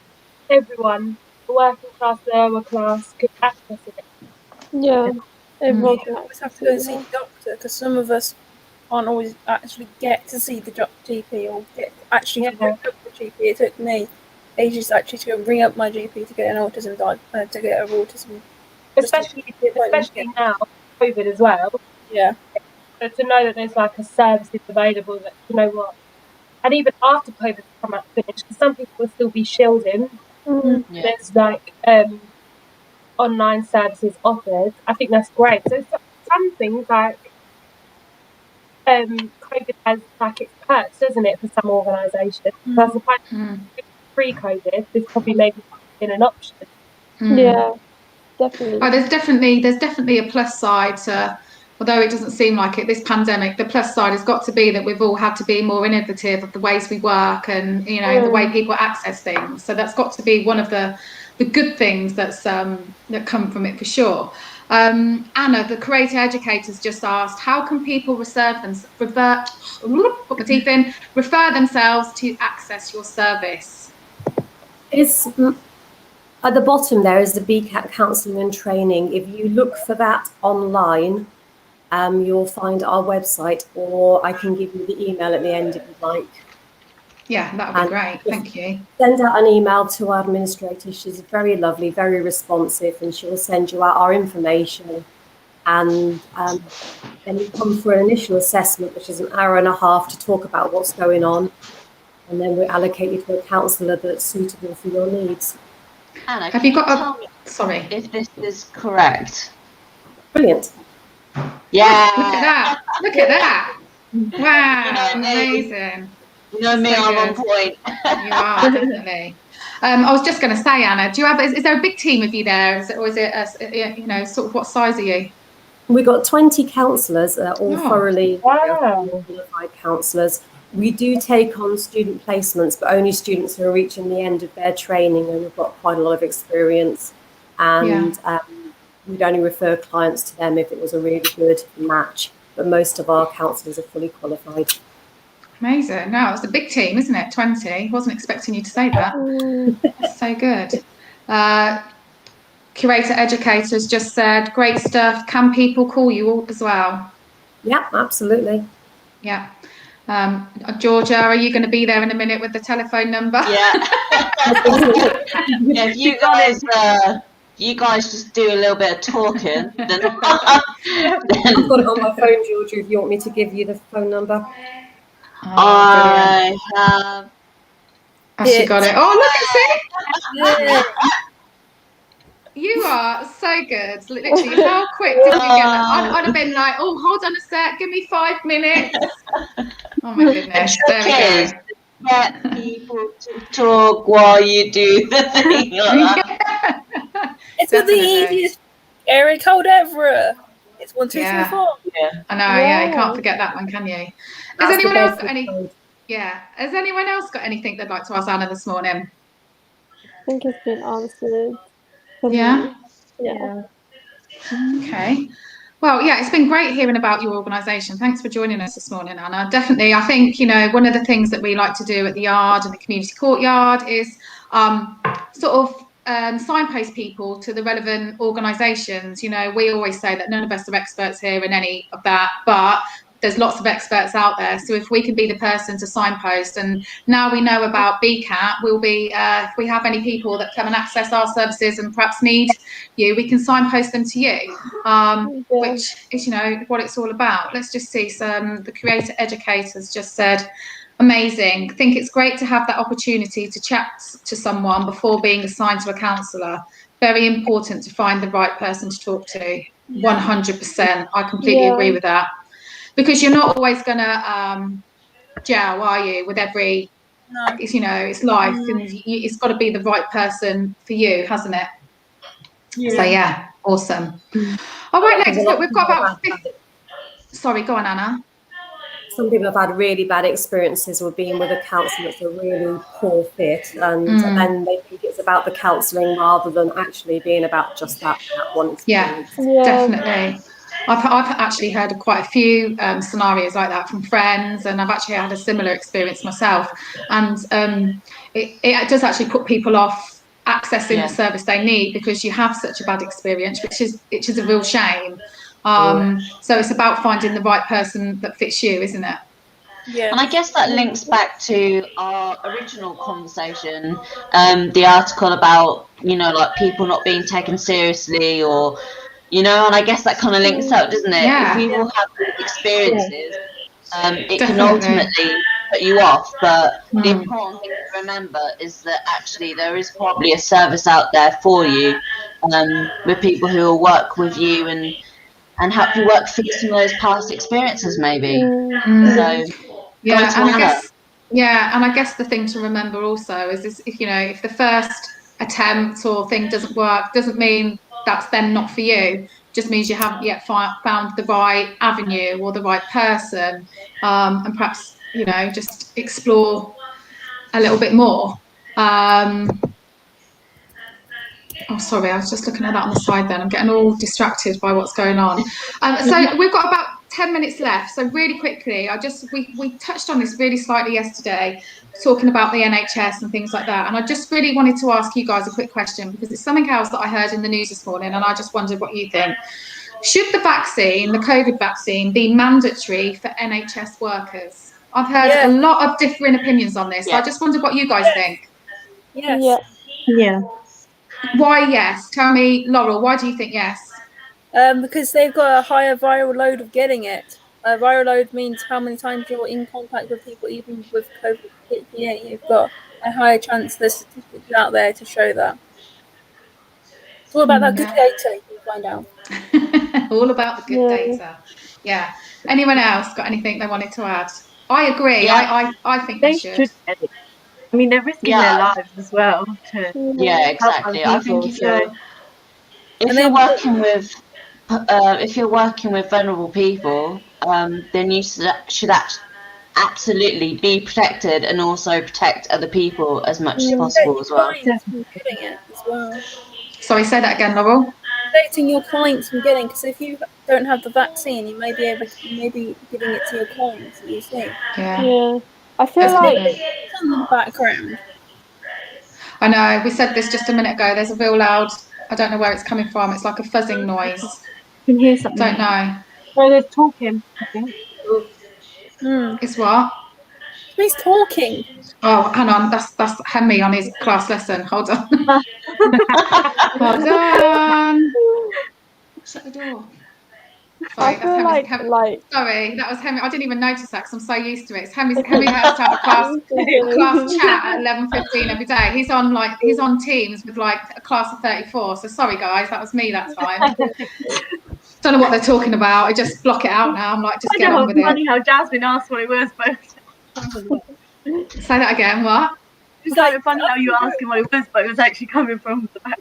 [SPEAKER 5] everyone, working class, lower class, could access it.
[SPEAKER 6] Yeah, everyone
[SPEAKER 3] You
[SPEAKER 6] can
[SPEAKER 3] always have
[SPEAKER 6] access
[SPEAKER 3] to go and
[SPEAKER 6] it.
[SPEAKER 3] see the doctor, because some of us can't always actually get to see the GP or get actually to ring up the GP. It took me ages actually to ring up my GP to get an autism to get an autism.
[SPEAKER 5] Especially now, COVID as well.
[SPEAKER 3] Yeah.
[SPEAKER 5] So to know that there's like a service available, that, you know what, and even after COVID's come out finished, because some people will still be shielding.
[SPEAKER 2] Yeah.
[SPEAKER 5] There's like online services offered. I think that's great. So some things like COVID has like its perks, doesn't it, for some organisations? So I suppose pre-COVID, this probably maybe been an option.
[SPEAKER 6] Yeah, definitely.
[SPEAKER 1] Oh, there's definitely a plus side to, although it doesn't seem like it, this pandemic, the plus side has got to be that we've all had to be more innovative of the ways we work and, you know, the way people access things. So that's got to be one of the good things that's that come from it for sure. Anna, the creator educators just asked, how can people refer themselves to access your service?
[SPEAKER 4] It's at the bottom there is the BCAT counselling and training. If you look for that online, you'll find our website, or I can give you the email at the end if you'd like.
[SPEAKER 1] Yeah, that would be great. Thank you.
[SPEAKER 4] Send out an email to our administrator. She's very lovely, very responsive, and she will send you out our information. And then you come for an initial assessment, which is an hour and a half to talk about what's going on. And then we allocate you to a counsellor that's suitable for your needs.
[SPEAKER 2] Anna,
[SPEAKER 1] have you got
[SPEAKER 2] tell me
[SPEAKER 1] sorry
[SPEAKER 2] if this is correct?
[SPEAKER 4] Brilliant.
[SPEAKER 2] Yeah.
[SPEAKER 1] Look at that. Look at that. Wow.
[SPEAKER 2] You know me.
[SPEAKER 1] Amazing.
[SPEAKER 2] You know me,
[SPEAKER 1] So
[SPEAKER 2] I'm on
[SPEAKER 1] good.
[SPEAKER 2] point.
[SPEAKER 1] You are, definitely. I was just going to say, Anna, do you have? Is there a big team of you there, or is it you know, sort of what size are you?
[SPEAKER 4] We've got 20 counsellors, all thoroughly
[SPEAKER 5] Wow.
[SPEAKER 4] qualified counsellors. We do take on student placements, but only students who are reaching the end of their training and have got quite a lot of experience. And we'd only refer clients to them if it was a really good match. But most of our counsellors are fully qualified.
[SPEAKER 1] Amazing. No, it's a big team, isn't it? 20. Wasn't expecting you to say that. That's so good. Curator educators just said, great stuff. Can people call you all as well?
[SPEAKER 4] Yeah, absolutely.
[SPEAKER 1] Yeah. Georgia, are you going to be there in a minute with the telephone number?
[SPEAKER 2] Yeah. If you guys just do a little bit of talking, then
[SPEAKER 4] I've got it on my phone, Georgia, if you want me to give you the phone number.
[SPEAKER 2] I have.
[SPEAKER 1] She got it. Oh, look at see. You are so good. Literally, how quick did you get that? I'd have been like, oh, hold on a sec, give me 5 minutes. Oh my goodness. There we go.
[SPEAKER 2] Get people to talk while you do the thing.
[SPEAKER 3] It's the easiest area code ever. It's 1, 2, 3, 4.
[SPEAKER 2] Yeah.
[SPEAKER 1] I know, yeah, you can't forget that one, can you? Has anyone else got any? Yeah. Has anyone else got anything they'd like to ask Anna this morning?
[SPEAKER 6] I think it's been answered.
[SPEAKER 1] Yeah?
[SPEAKER 6] Yeah.
[SPEAKER 1] Okay. Well, yeah, it's been great hearing about your organisation. Thanks for joining us this morning, Anna. Definitely, I think, you know, one of the things that we like to do at the Yard and the Community Courtyard is sort of signpost people to the relevant organisations. You know, we always say that none of us are experts here in any of that, but there's lots of experts out there. So if we can be the person to signpost, and now we know about BCAT, we'll be, if we have any people that come and access our services and perhaps need you, we can signpost them to you, which is, you know, what it's all about. Let's just see the creator educators just said, amazing. I think it's great to have that opportunity to chat to someone before being assigned to a counsellor. very important to find the right person to talk to. 100%. I completely agree with that, because you're not always gonna gel, are you, with every.
[SPEAKER 3] No.
[SPEAKER 1] It's life, and it's got to be the right person for you, hasn't it? So yeah, awesome. All right, ladies, look, we've got about. Sorry, go on, Anna.
[SPEAKER 4] Some people have had really bad experiences with being with a counsellor that's a really poor fit, and then they think it's about the counselling rather than actually being about just that one experience.
[SPEAKER 1] Yeah, definitely. I've actually heard of quite a few scenarios like that from friends, and I've actually had a similar experience myself. And it does actually put people off accessing the service they need, because you have such a bad experience, which is a real shame. So it's about finding the right person that fits you, isn't it?
[SPEAKER 3] Yeah.
[SPEAKER 2] And I guess that links back to our original conversation, the article about, like people not being taken seriously, or, and I guess that kind of links out, doesn't it?
[SPEAKER 1] Yeah.
[SPEAKER 2] If we all have these experiences, it can
[SPEAKER 1] Definitely.
[SPEAKER 2] ultimately put you off. But the important thing to remember is that actually there is probably a service out there for you, with people who will work with you and help you work through some of those past experiences, maybe. So.
[SPEAKER 1] Yeah, and I guess the thing to remember also is if the first attempt or thing doesn't work, doesn't mean that's then not for you. Just means you haven't yet found the right avenue or the right person, and perhaps just explore a little bit more. Oh, sorry, I was just looking at that on the side then. I'm getting all distracted by what's going on. So we've got about 10 minutes left. So really quickly, we touched on this really slightly yesterday, talking about the NHS and things like that. And I just really wanted to ask you guys a quick question, because it's something else that I heard in the news this morning, and I just wondered what you think. Should the vaccine, the COVID vaccine, be mandatory for NHS workers? I've heard a lot of differing opinions on this. So I just wondered what you guys think.
[SPEAKER 3] Yes.
[SPEAKER 7] Yeah.
[SPEAKER 1] Why yes? Tell me, Laurel, why do you think yes?
[SPEAKER 3] Because they've got a higher viral load of getting it. Viral load means how many times you're in contact with people, even with COVID. Yeah, you've got a higher chance. There's statistics out there to show that. It's all about that good data, you find out.
[SPEAKER 1] All about the good data. Yeah. Anyone else got anything they wanted to add? I agree.
[SPEAKER 2] Yeah.
[SPEAKER 1] I think they should.
[SPEAKER 7] I mean, they're risking their lives as well.
[SPEAKER 2] Exactly. I think if you're working with vulnerable people, then you should absolutely be protected and also protect other people as much as possible as well.
[SPEAKER 3] Getting it as well.
[SPEAKER 1] Sorry, say that again, Laurel.
[SPEAKER 3] Protecting your clients from getting, because if you don't have the vaccine, you may be giving it to your clients. You see.
[SPEAKER 6] Yeah. I feel like
[SPEAKER 3] it's on the background.
[SPEAKER 1] I know. We said this just a minute ago. There's a real loud. I don't know where it's coming from. It's like a fuzzing noise.
[SPEAKER 7] You can hear something.
[SPEAKER 1] Don't know.
[SPEAKER 5] So they're talking, I think.
[SPEAKER 1] It's what?
[SPEAKER 3] He's talking.
[SPEAKER 1] Oh, hang on. That's Henry on his class lesson. Hold on. Hold on. Shut the door. Sorry,
[SPEAKER 6] I feel like
[SPEAKER 1] sorry, that was Henry. I didn't even notice that because I'm so used to it. It's Henry has to have a class chat at 11:15 every day. He's on Teams with like a class of 34. So sorry guys, that was me that time. Don't know what they're talking about. I just block it out now. I'm like, just get on with it.
[SPEAKER 7] It's funny how Jasmin asked what it was, but
[SPEAKER 1] say that again. What?
[SPEAKER 7] It's like funny how you asked him what it was, but it was actually coming from the back.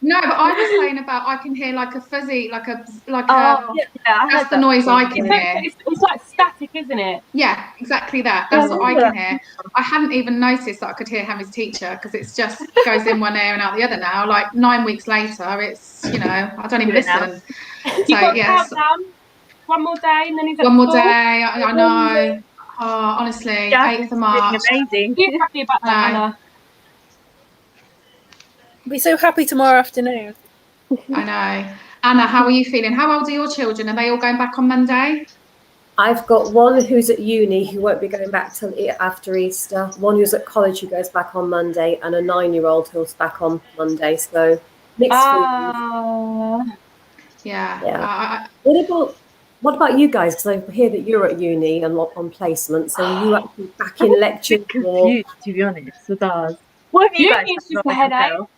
[SPEAKER 1] No, but I was saying about I can hear like a fuzzy, that's the
[SPEAKER 7] that
[SPEAKER 1] noise I can hear.
[SPEAKER 5] It's like static, isn't it?
[SPEAKER 1] Yeah, exactly that. That's what I can hear. I hadn't even noticed that I could hear Henry's teacher, because it's just goes in one ear and out the other now. Like 9 weeks later, it's I don't even listen.
[SPEAKER 5] So yes. One more day, and then he's at
[SPEAKER 1] one more
[SPEAKER 5] school.
[SPEAKER 1] day. I know. Oh, honestly, 8th of March.
[SPEAKER 7] Amazing.
[SPEAKER 5] You're happy about that, Anna?
[SPEAKER 3] I'll be so happy tomorrow afternoon.
[SPEAKER 1] I know. Anna, how are you feeling? How old are your children? Are they all going back on Monday?
[SPEAKER 4] I've got one who's at uni who won't be going back till after Easter, one who's at college who goes back on Monday, and a 9-year-old who's back on Monday. So mixed feelings.
[SPEAKER 1] Yeah.
[SPEAKER 4] What about you guys? Because I hear that you're at uni and on placement, so are you actually back in lecture?
[SPEAKER 7] Confused, to be honest, with ours. What have you guys
[SPEAKER 5] Uni's
[SPEAKER 7] done
[SPEAKER 5] just a
[SPEAKER 7] on
[SPEAKER 5] headache.
[SPEAKER 7] yourself?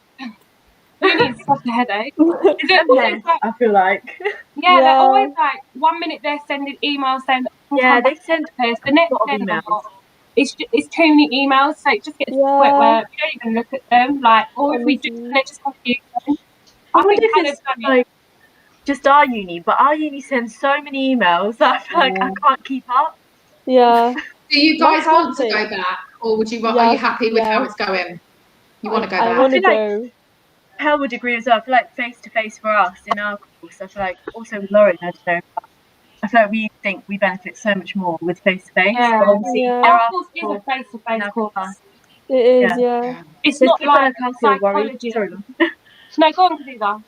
[SPEAKER 5] Uni's such a headache.
[SPEAKER 7] It's a mess, I feel like.
[SPEAKER 5] Yeah, they're always like 1 minute they're sending emails saying that
[SPEAKER 7] Yeah, they send
[SPEAKER 5] the next
[SPEAKER 7] a lot of
[SPEAKER 5] they're
[SPEAKER 7] emails.
[SPEAKER 5] not. It's too many emails, so it just gets to the point where we don't even look at them. Like, or if we do, they're just confusing.
[SPEAKER 7] I wonder
[SPEAKER 5] think
[SPEAKER 7] if it's like just our uni, but our uni sends so many emails that I feel like I can't keep up.
[SPEAKER 6] Yeah.
[SPEAKER 1] Do you
[SPEAKER 6] My
[SPEAKER 1] guys want to
[SPEAKER 6] housemate-
[SPEAKER 1] go back, or would you? Are you happy with how it's going? You want to go
[SPEAKER 6] I
[SPEAKER 1] back?
[SPEAKER 6] want to
[SPEAKER 7] feel like
[SPEAKER 6] go.
[SPEAKER 7] Pearl would agree as well. I feel like face to face for us in our course. I feel like also with Lauren, I don't know. I feel like we think we benefit so much more with face to face.
[SPEAKER 5] Yeah.
[SPEAKER 7] But obviously,
[SPEAKER 6] Yeah.
[SPEAKER 7] there
[SPEAKER 5] Our
[SPEAKER 7] are
[SPEAKER 5] course is a face-to-face course.
[SPEAKER 6] It is,
[SPEAKER 7] Yeah.
[SPEAKER 6] yeah.
[SPEAKER 5] It's
[SPEAKER 7] There's
[SPEAKER 5] not
[SPEAKER 7] people
[SPEAKER 5] like
[SPEAKER 7] that can't feel worried.
[SPEAKER 5] psychology.
[SPEAKER 7] Sorry.
[SPEAKER 5] No, go on, Khadija.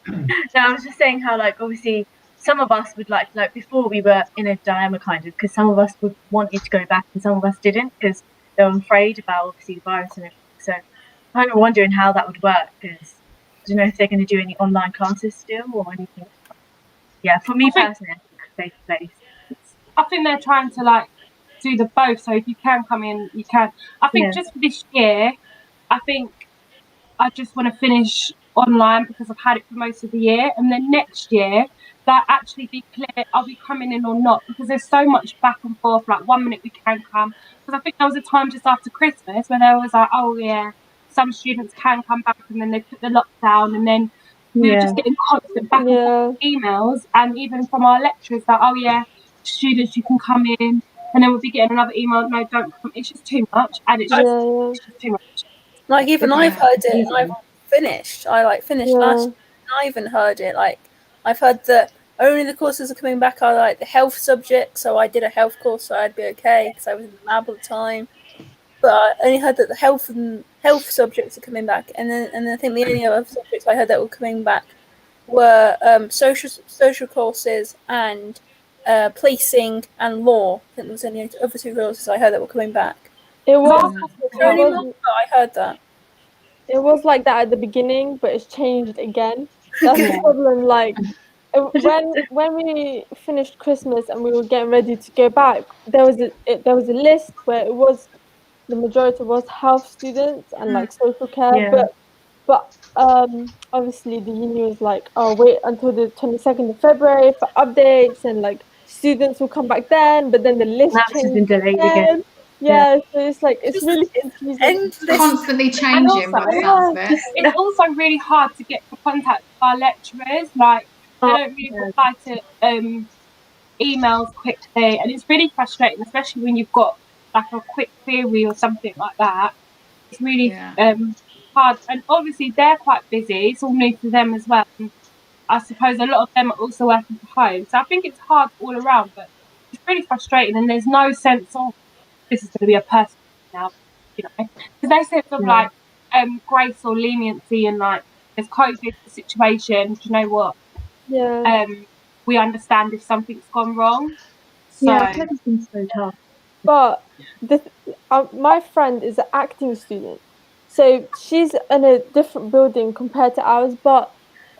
[SPEAKER 7] No, I was just saying how like obviously some of us would like before we were in a dilemma kind of because some of us would wanted to go back and some of us didn't because they were afraid about obviously the virus and everything. So I'm kind of wondering how that would work because I don't know if they're going to do any online classes still or anything. Yeah, for me personally, I think face to face.
[SPEAKER 5] I think they're trying to like do the both. So if you can come in, you can. I think just for this year, I think I just want to finish online because I've had it for most of the year, and then next year that actually be clear, are we coming in or not? Because there's so much back and forth. Like 1 minute we can come, because I think there was a time just after Christmas where there was like, oh yeah, some students can come back, and then they put the lockdown, and then we were just getting constant back and forth emails, and even from our lecturers that, oh yeah, students you can come in, and then we'll be getting another email, no, don't come. It's just too much, and it's just too much.
[SPEAKER 3] Like even I've heard it, and I've finished. I finished last year, and I even heard it. Like I've heard that only the courses are coming back are like the health subjects. So I did a health course, so I'd be okay because I was in the lab all the time. But I only heard that the health subjects are coming back, and then I think the only other subjects I heard that were coming back were social courses and policing and law. I think there was only other two courses I heard that were coming back.
[SPEAKER 6] It was.
[SPEAKER 3] I heard that.
[SPEAKER 6] It was like that at the beginning, but it's changed again. That's the problem. Like when we finished Christmas and we were getting ready to go back, there was a list where it was the majority was health students and like social care, but obviously the uni was like, oh wait until the 22nd of February for updates and like students will come back then, but then the list changed again. Yeah, so it's like it's really confusing.
[SPEAKER 1] Constantly changing by the sounds of it.
[SPEAKER 5] It's also really hard to get in contact with our lecturers. Like they don't really reply to emails quickly, and it's really frustrating, especially when you've got like a quick query or something like that. It's really hard, and obviously they're quite busy. It's all new to them as well. And I suppose a lot of them are also working from home, so I think it's hard all around. But it's really frustrating, and there's no sense of this is going to be a person now, you know. There's no sense of like grace or leniency, and like there's COVID situation. Do you know what?
[SPEAKER 6] Yeah.
[SPEAKER 5] We understand if something's gone wrong.
[SPEAKER 7] So, yeah, it's been so tough.
[SPEAKER 6] But my friend is an acting student, so she's in a different building compared to ours. But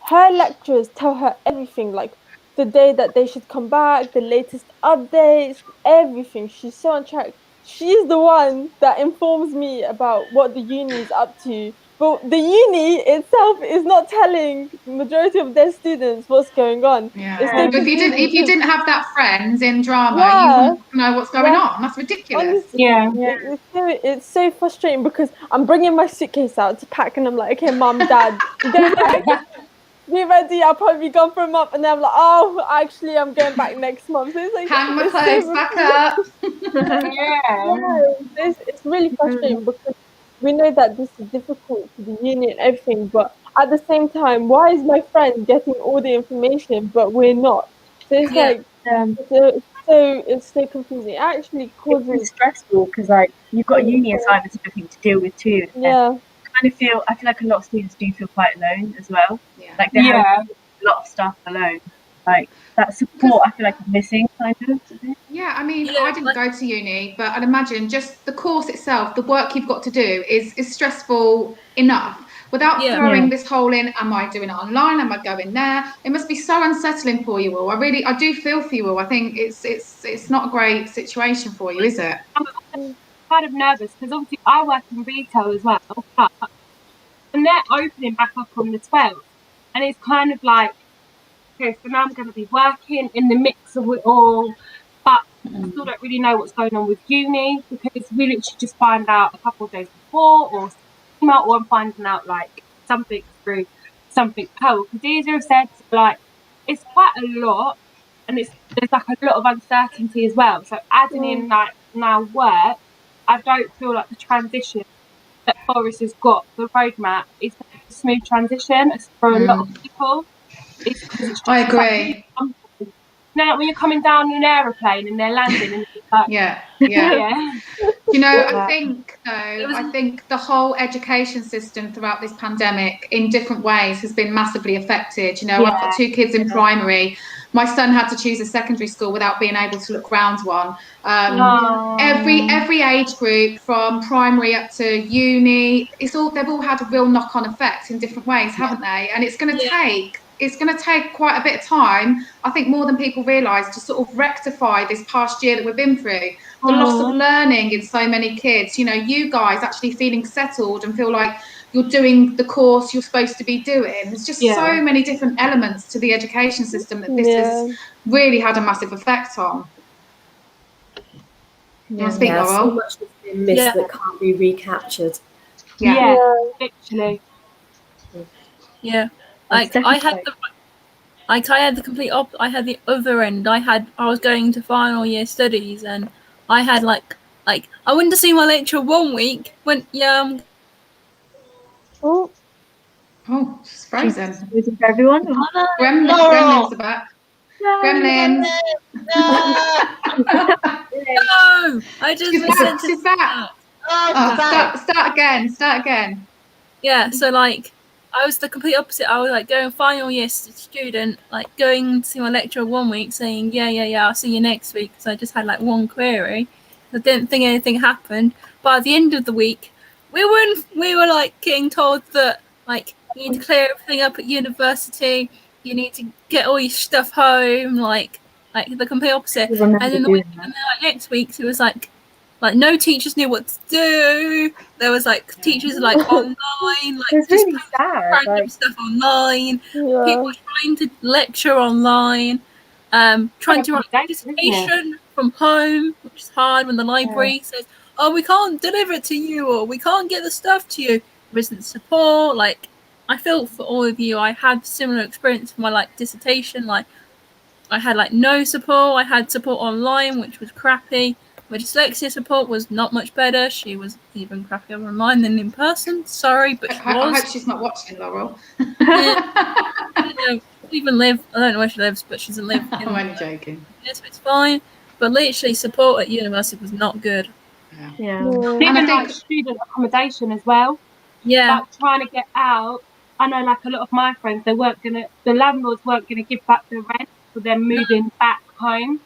[SPEAKER 6] her lecturers tell her everything, like the day that they should come back, the latest updates, everything. She's so on track. She's the one that informs me about what the uni is up to. But the uni itself is not telling the majority of their students what's going on.
[SPEAKER 1] Yeah. If you didn't have that friends in drama, you wouldn't know what's going on. That's ridiculous.
[SPEAKER 6] Honestly, it's so frustrating because I'm bringing my suitcase out to pack, and I'm like, okay, mom, dad, go back. Be ready. I'll probably be gone for a month, and then I'm like, oh, actually, I'm going back next month. So it's like,
[SPEAKER 1] hang my clothes back up.
[SPEAKER 6] It's really frustrating because we know that this is difficult for the uni and everything, but at the same time, why is my friend getting all the information but we're not? So it's like it's so confusing. It actually causes
[SPEAKER 7] it's stressful because like you've got uni assignments and everything to deal with too.
[SPEAKER 6] Yeah.
[SPEAKER 7] I feel like a lot of students do feel quite alone as well. Yeah. Like they have a lot of stuff alone. Like that support I feel like is missing kind of.
[SPEAKER 1] Yeah, I mean, I didn't go to uni, but I'd imagine just the course itself, the work you've got to do is stressful enough. Without throwing this whole in, am I doing it online? Am I going there? It must be so unsettling for you all. I do feel for you all. I think it's not a great situation for you, is it?
[SPEAKER 5] I'm kind of nervous because obviously I work in retail as well, but and they're opening back up on the 12th, and it's kind of like, okay, so now I'm going to be working in the mix of it all, but I still don't really know what's going on with uni, because we literally just find out a couple of days before, or email, or I'm finding out like something through something cold. Because Deidre said like it's quite a lot, and there's like a lot of uncertainty as well. So adding in like now work, I don't feel like the transition that Forest has got, the roadmap, is a smooth transition for a lot of people. It's because it's just
[SPEAKER 1] I
[SPEAKER 5] such
[SPEAKER 1] agree.
[SPEAKER 5] a comfort. You know, like when you're coming down an aeroplane and they're landing, and it's like,
[SPEAKER 1] Yeah.
[SPEAKER 5] yeah.
[SPEAKER 1] You know, I think the whole education system throughout this pandemic in different ways has been massively affected. You know, I've got 2 kids in primary. My son had to choose a secondary school without being able to look round one. Every age group from primary up to uni, they've all had a real knock-on effect in different ways, haven't they? And it's going to take quite a bit of time, I think, more than people realise, to sort of rectify this past year that we've been through. The loss of learning in so many kids, you know, you guys actually feeling settled and feel like you're doing the course you're supposed to be doing. There's just so many different elements to the education system that this has really had a massive effect on. You want to speak, Laurel?
[SPEAKER 4] So much has been missed that can't be recaptured.
[SPEAKER 5] Literally.
[SPEAKER 3] Yeah, like I had the complete I had the other end. I was going to final year studies, and I had like I went to see my lecturer one week.
[SPEAKER 1] Oh, she's frozen.
[SPEAKER 7] Frozen for everyone.
[SPEAKER 1] Gremlins are back. Gremlins.
[SPEAKER 3] No, I just
[SPEAKER 1] she's back. Start again.
[SPEAKER 3] Yeah, so like I was the complete opposite. I was like going final year student, like going to see my lecturer one week, saying yeah, I'll see you next week, because I just had like one query. I didn't think anything happened. By the end of the week, we were like getting told that like you need to clear everything up at university. You need to get all your stuff home, like the complete opposite. And then next week it was like no teachers knew what to do. There was like teachers like online, like
[SPEAKER 7] it's
[SPEAKER 3] just
[SPEAKER 7] really sad,
[SPEAKER 3] random stuff online. People trying to lecture online, trying to write dissertation from home, which is hard when the library says, "Oh, we can't deliver it to you," or "We can't get the stuff to you." There isn't support. Like I feel for all of you. I had similar experience for my like dissertation. Like I had like no support. I had support online, which was crappy. My dyslexia support was not much better. She was even crappier online than in person. Sorry, but she was.
[SPEAKER 1] I hope she's not watching, Laurel.
[SPEAKER 3] I don't even live. I don't know where she lives, but she doesn't live.
[SPEAKER 1] I'm only joking.
[SPEAKER 3] Yes, it's fine. But literally, support at university was not good.
[SPEAKER 5] Even like student accommodation as well.
[SPEAKER 3] Yeah.
[SPEAKER 5] Like trying to get out. I know, like a lot of my friends, the landlords weren't gonna give back the rent for them moving back home.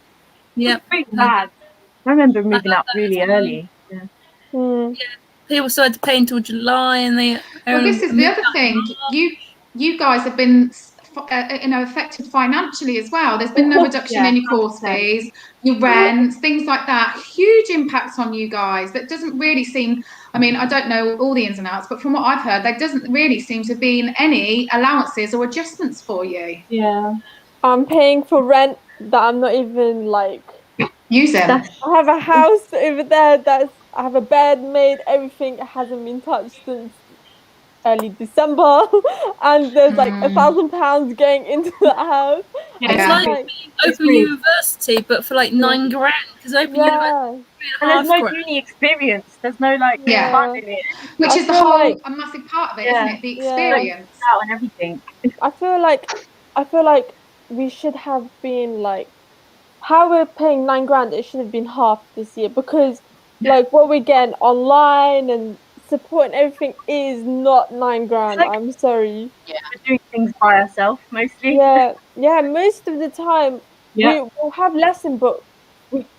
[SPEAKER 3] Yeah.
[SPEAKER 5] It's pretty bad.
[SPEAKER 7] I remember moving out really early.
[SPEAKER 3] People started to pay until July, and they.
[SPEAKER 1] Well, this is the other thing. You guys have been, affected financially as well. There's been no reduction in your course fees, your rents, things like that. Huge impacts on you guys. That doesn't really seem. I mean, I don't know all the ins and outs, but from what I've heard, there doesn't really seem to be any allowances or adjustments for you.
[SPEAKER 6] Yeah. I'm paying for rent that I'm not even like
[SPEAKER 1] using.
[SPEAKER 6] I have a house over there I have a bed made, everything hasn't been touched since early December, and there's like £1,000 going into the house.
[SPEAKER 3] It's like Open University, but for like $9,000, because Open University.
[SPEAKER 7] And there's no uni experience. There's no like fun in it.
[SPEAKER 1] Which is the whole a massive part of it, isn't it? The experience
[SPEAKER 7] out and everything.
[SPEAKER 6] I feel like we should have been like how we're paying $9,000. It should have been half this year, because like what we're getting online and support and everything is not $9,000. Like, I'm sorry.
[SPEAKER 7] Yeah, we're doing things by ourselves mostly.
[SPEAKER 6] Yeah, most of the time we'll have lesson, but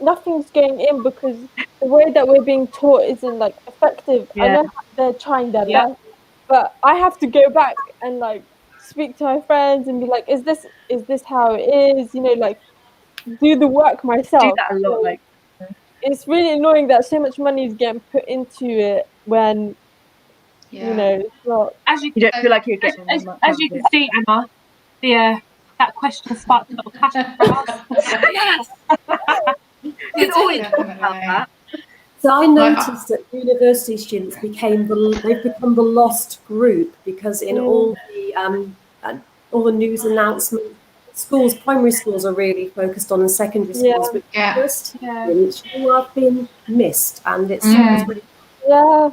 [SPEAKER 6] nothing's going in because the way that we're being taught isn't like effective. I know they're trying their best, but I have to go back and like speak to my friends and be like, is this how it is? You know, like do the work myself.
[SPEAKER 7] Do that a lot, like.
[SPEAKER 6] It's really annoying that so much money is getting put into it when You know, it's not.
[SPEAKER 5] As you
[SPEAKER 7] You don't feel like you're getting
[SPEAKER 5] as,
[SPEAKER 7] much
[SPEAKER 5] as
[SPEAKER 7] out
[SPEAKER 5] you
[SPEAKER 7] of
[SPEAKER 5] can
[SPEAKER 7] it.
[SPEAKER 5] see, Anna, the that question sparked a little passion for us.
[SPEAKER 3] Yes.
[SPEAKER 7] It's always
[SPEAKER 1] Definitely.
[SPEAKER 7] about that.
[SPEAKER 4] So I noticed that university students they've become the lost group, because in all the news announcements, schools, primary schools are really focused on, and secondary schools, but
[SPEAKER 1] Yeah.
[SPEAKER 4] university
[SPEAKER 5] Yeah.
[SPEAKER 4] students, you have been missed, and it's really
[SPEAKER 6] Yeah,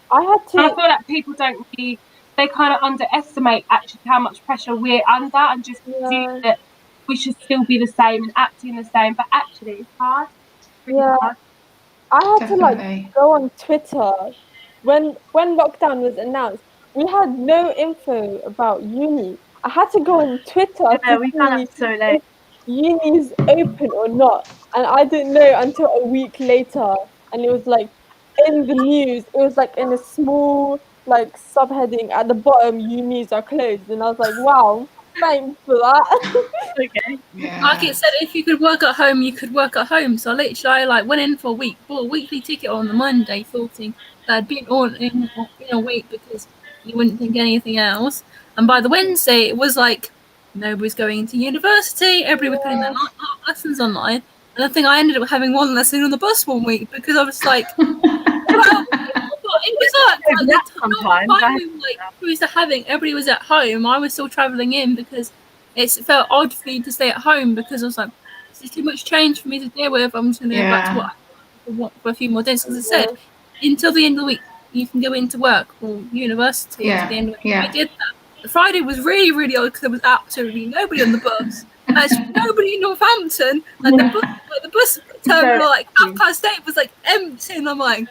[SPEAKER 6] I had
[SPEAKER 5] And I
[SPEAKER 6] to.
[SPEAKER 5] feel like people don't really, they kind of underestimate actually how much pressure we're under and just assume
[SPEAKER 6] Yeah,
[SPEAKER 5] that we should still be the same and acting the same. But actually, it's hard. It's really
[SPEAKER 6] yeah.
[SPEAKER 5] hard.
[SPEAKER 6] I had to
[SPEAKER 1] Definitely.
[SPEAKER 6] go on Twitter when lockdown was announced. We had no info about uni. I had to go on Twitter
[SPEAKER 7] Yeah,
[SPEAKER 6] to
[SPEAKER 7] we found
[SPEAKER 6] see
[SPEAKER 7] out so late.
[SPEAKER 6] if uni's open or not, and I didn't know until a week later. And it was like in the news. It was like in a small subheading at the bottom. Unis are closed, and I was like, wow, thanks for that.
[SPEAKER 7] Okay.
[SPEAKER 1] Yeah.
[SPEAKER 3] Like it said, if you could work at home, you could work at home. So literally, I went in for a week, bought a weekly ticket on the Monday, thinking that I'd been on in a week because you wouldn't think anything else. And by the Wednesday, it was like nobody's going to university. Everybody was putting their lessons online. And I think I ended up having one lesson on the bus one week because I was like, well, it was like
[SPEAKER 7] That
[SPEAKER 3] the
[SPEAKER 7] sometimes.
[SPEAKER 3] time we was having everybody was at home. I was still travelling in because it felt odd for me to stay at home because I was like, this is too much change for me to deal with. I'm just going to go back to what I want for a few more days. Because I said, until the end of the week, you can go into work or university until the end of the week. I did that. The Friday was really, really odd because there was absolutely nobody on the bus. Actually, nobody in Northampton. Like the bus terminal, like 8:30 was like empty, and I'm like,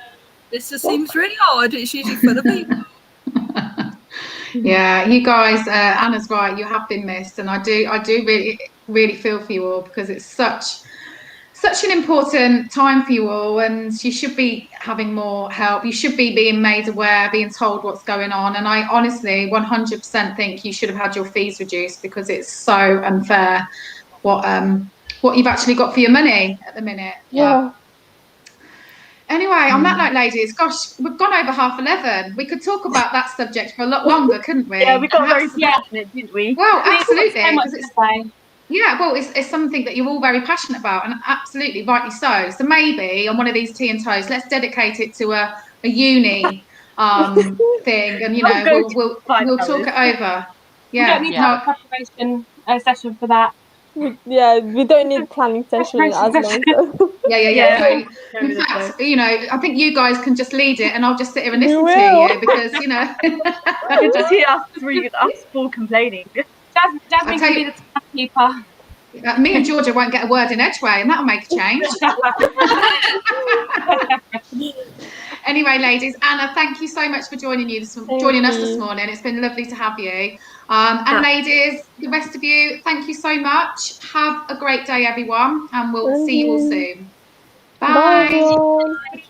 [SPEAKER 3] this just seems really odd. It's usually full of people.
[SPEAKER 1] Yeah, you guys, Anna's right. You have been missed, and I do really, really feel for you all because it's such an important time for you all, and you should be having more help. You should be being made aware, being told what's going on. And I honestly, 100% think you should have had your fees reduced because it's so unfair what you've actually got for your money at the minute.
[SPEAKER 6] Yeah.
[SPEAKER 1] Anyway, on that note, ladies, gosh, we've gone over 11:30. We could talk about that subject for a lot longer, couldn't we?
[SPEAKER 7] Yeah, we got very
[SPEAKER 5] Yeah.
[SPEAKER 7] passionate, didn't we?
[SPEAKER 1] Well, absolutely.
[SPEAKER 5] So much
[SPEAKER 1] Because
[SPEAKER 5] to say.
[SPEAKER 1] yeah, well, it's something that you're all very passionate about, and absolutely rightly so. So maybe on one of these tea and toast, let's dedicate it to a uni thing, and we'll talk it over.
[SPEAKER 5] We don't need to have a preparation session for that.
[SPEAKER 6] We don't need planning session as long.
[SPEAKER 1] Yeah. In fact, I think you guys can just lead it, and I'll just sit here and listen to you because
[SPEAKER 7] you just hear us four complaining.
[SPEAKER 5] Jasmin can be the timekeeper.
[SPEAKER 1] Me and Georgia won't get a word in Edgeway, and that'll make a change. Anyway, ladies, Anna, thank you so much for joining us this morning. It's been lovely to have you. And ladies, the rest of you, thank you so much. Have a great day, everyone, and we'll see you all soon. Bye.
[SPEAKER 6] Bye.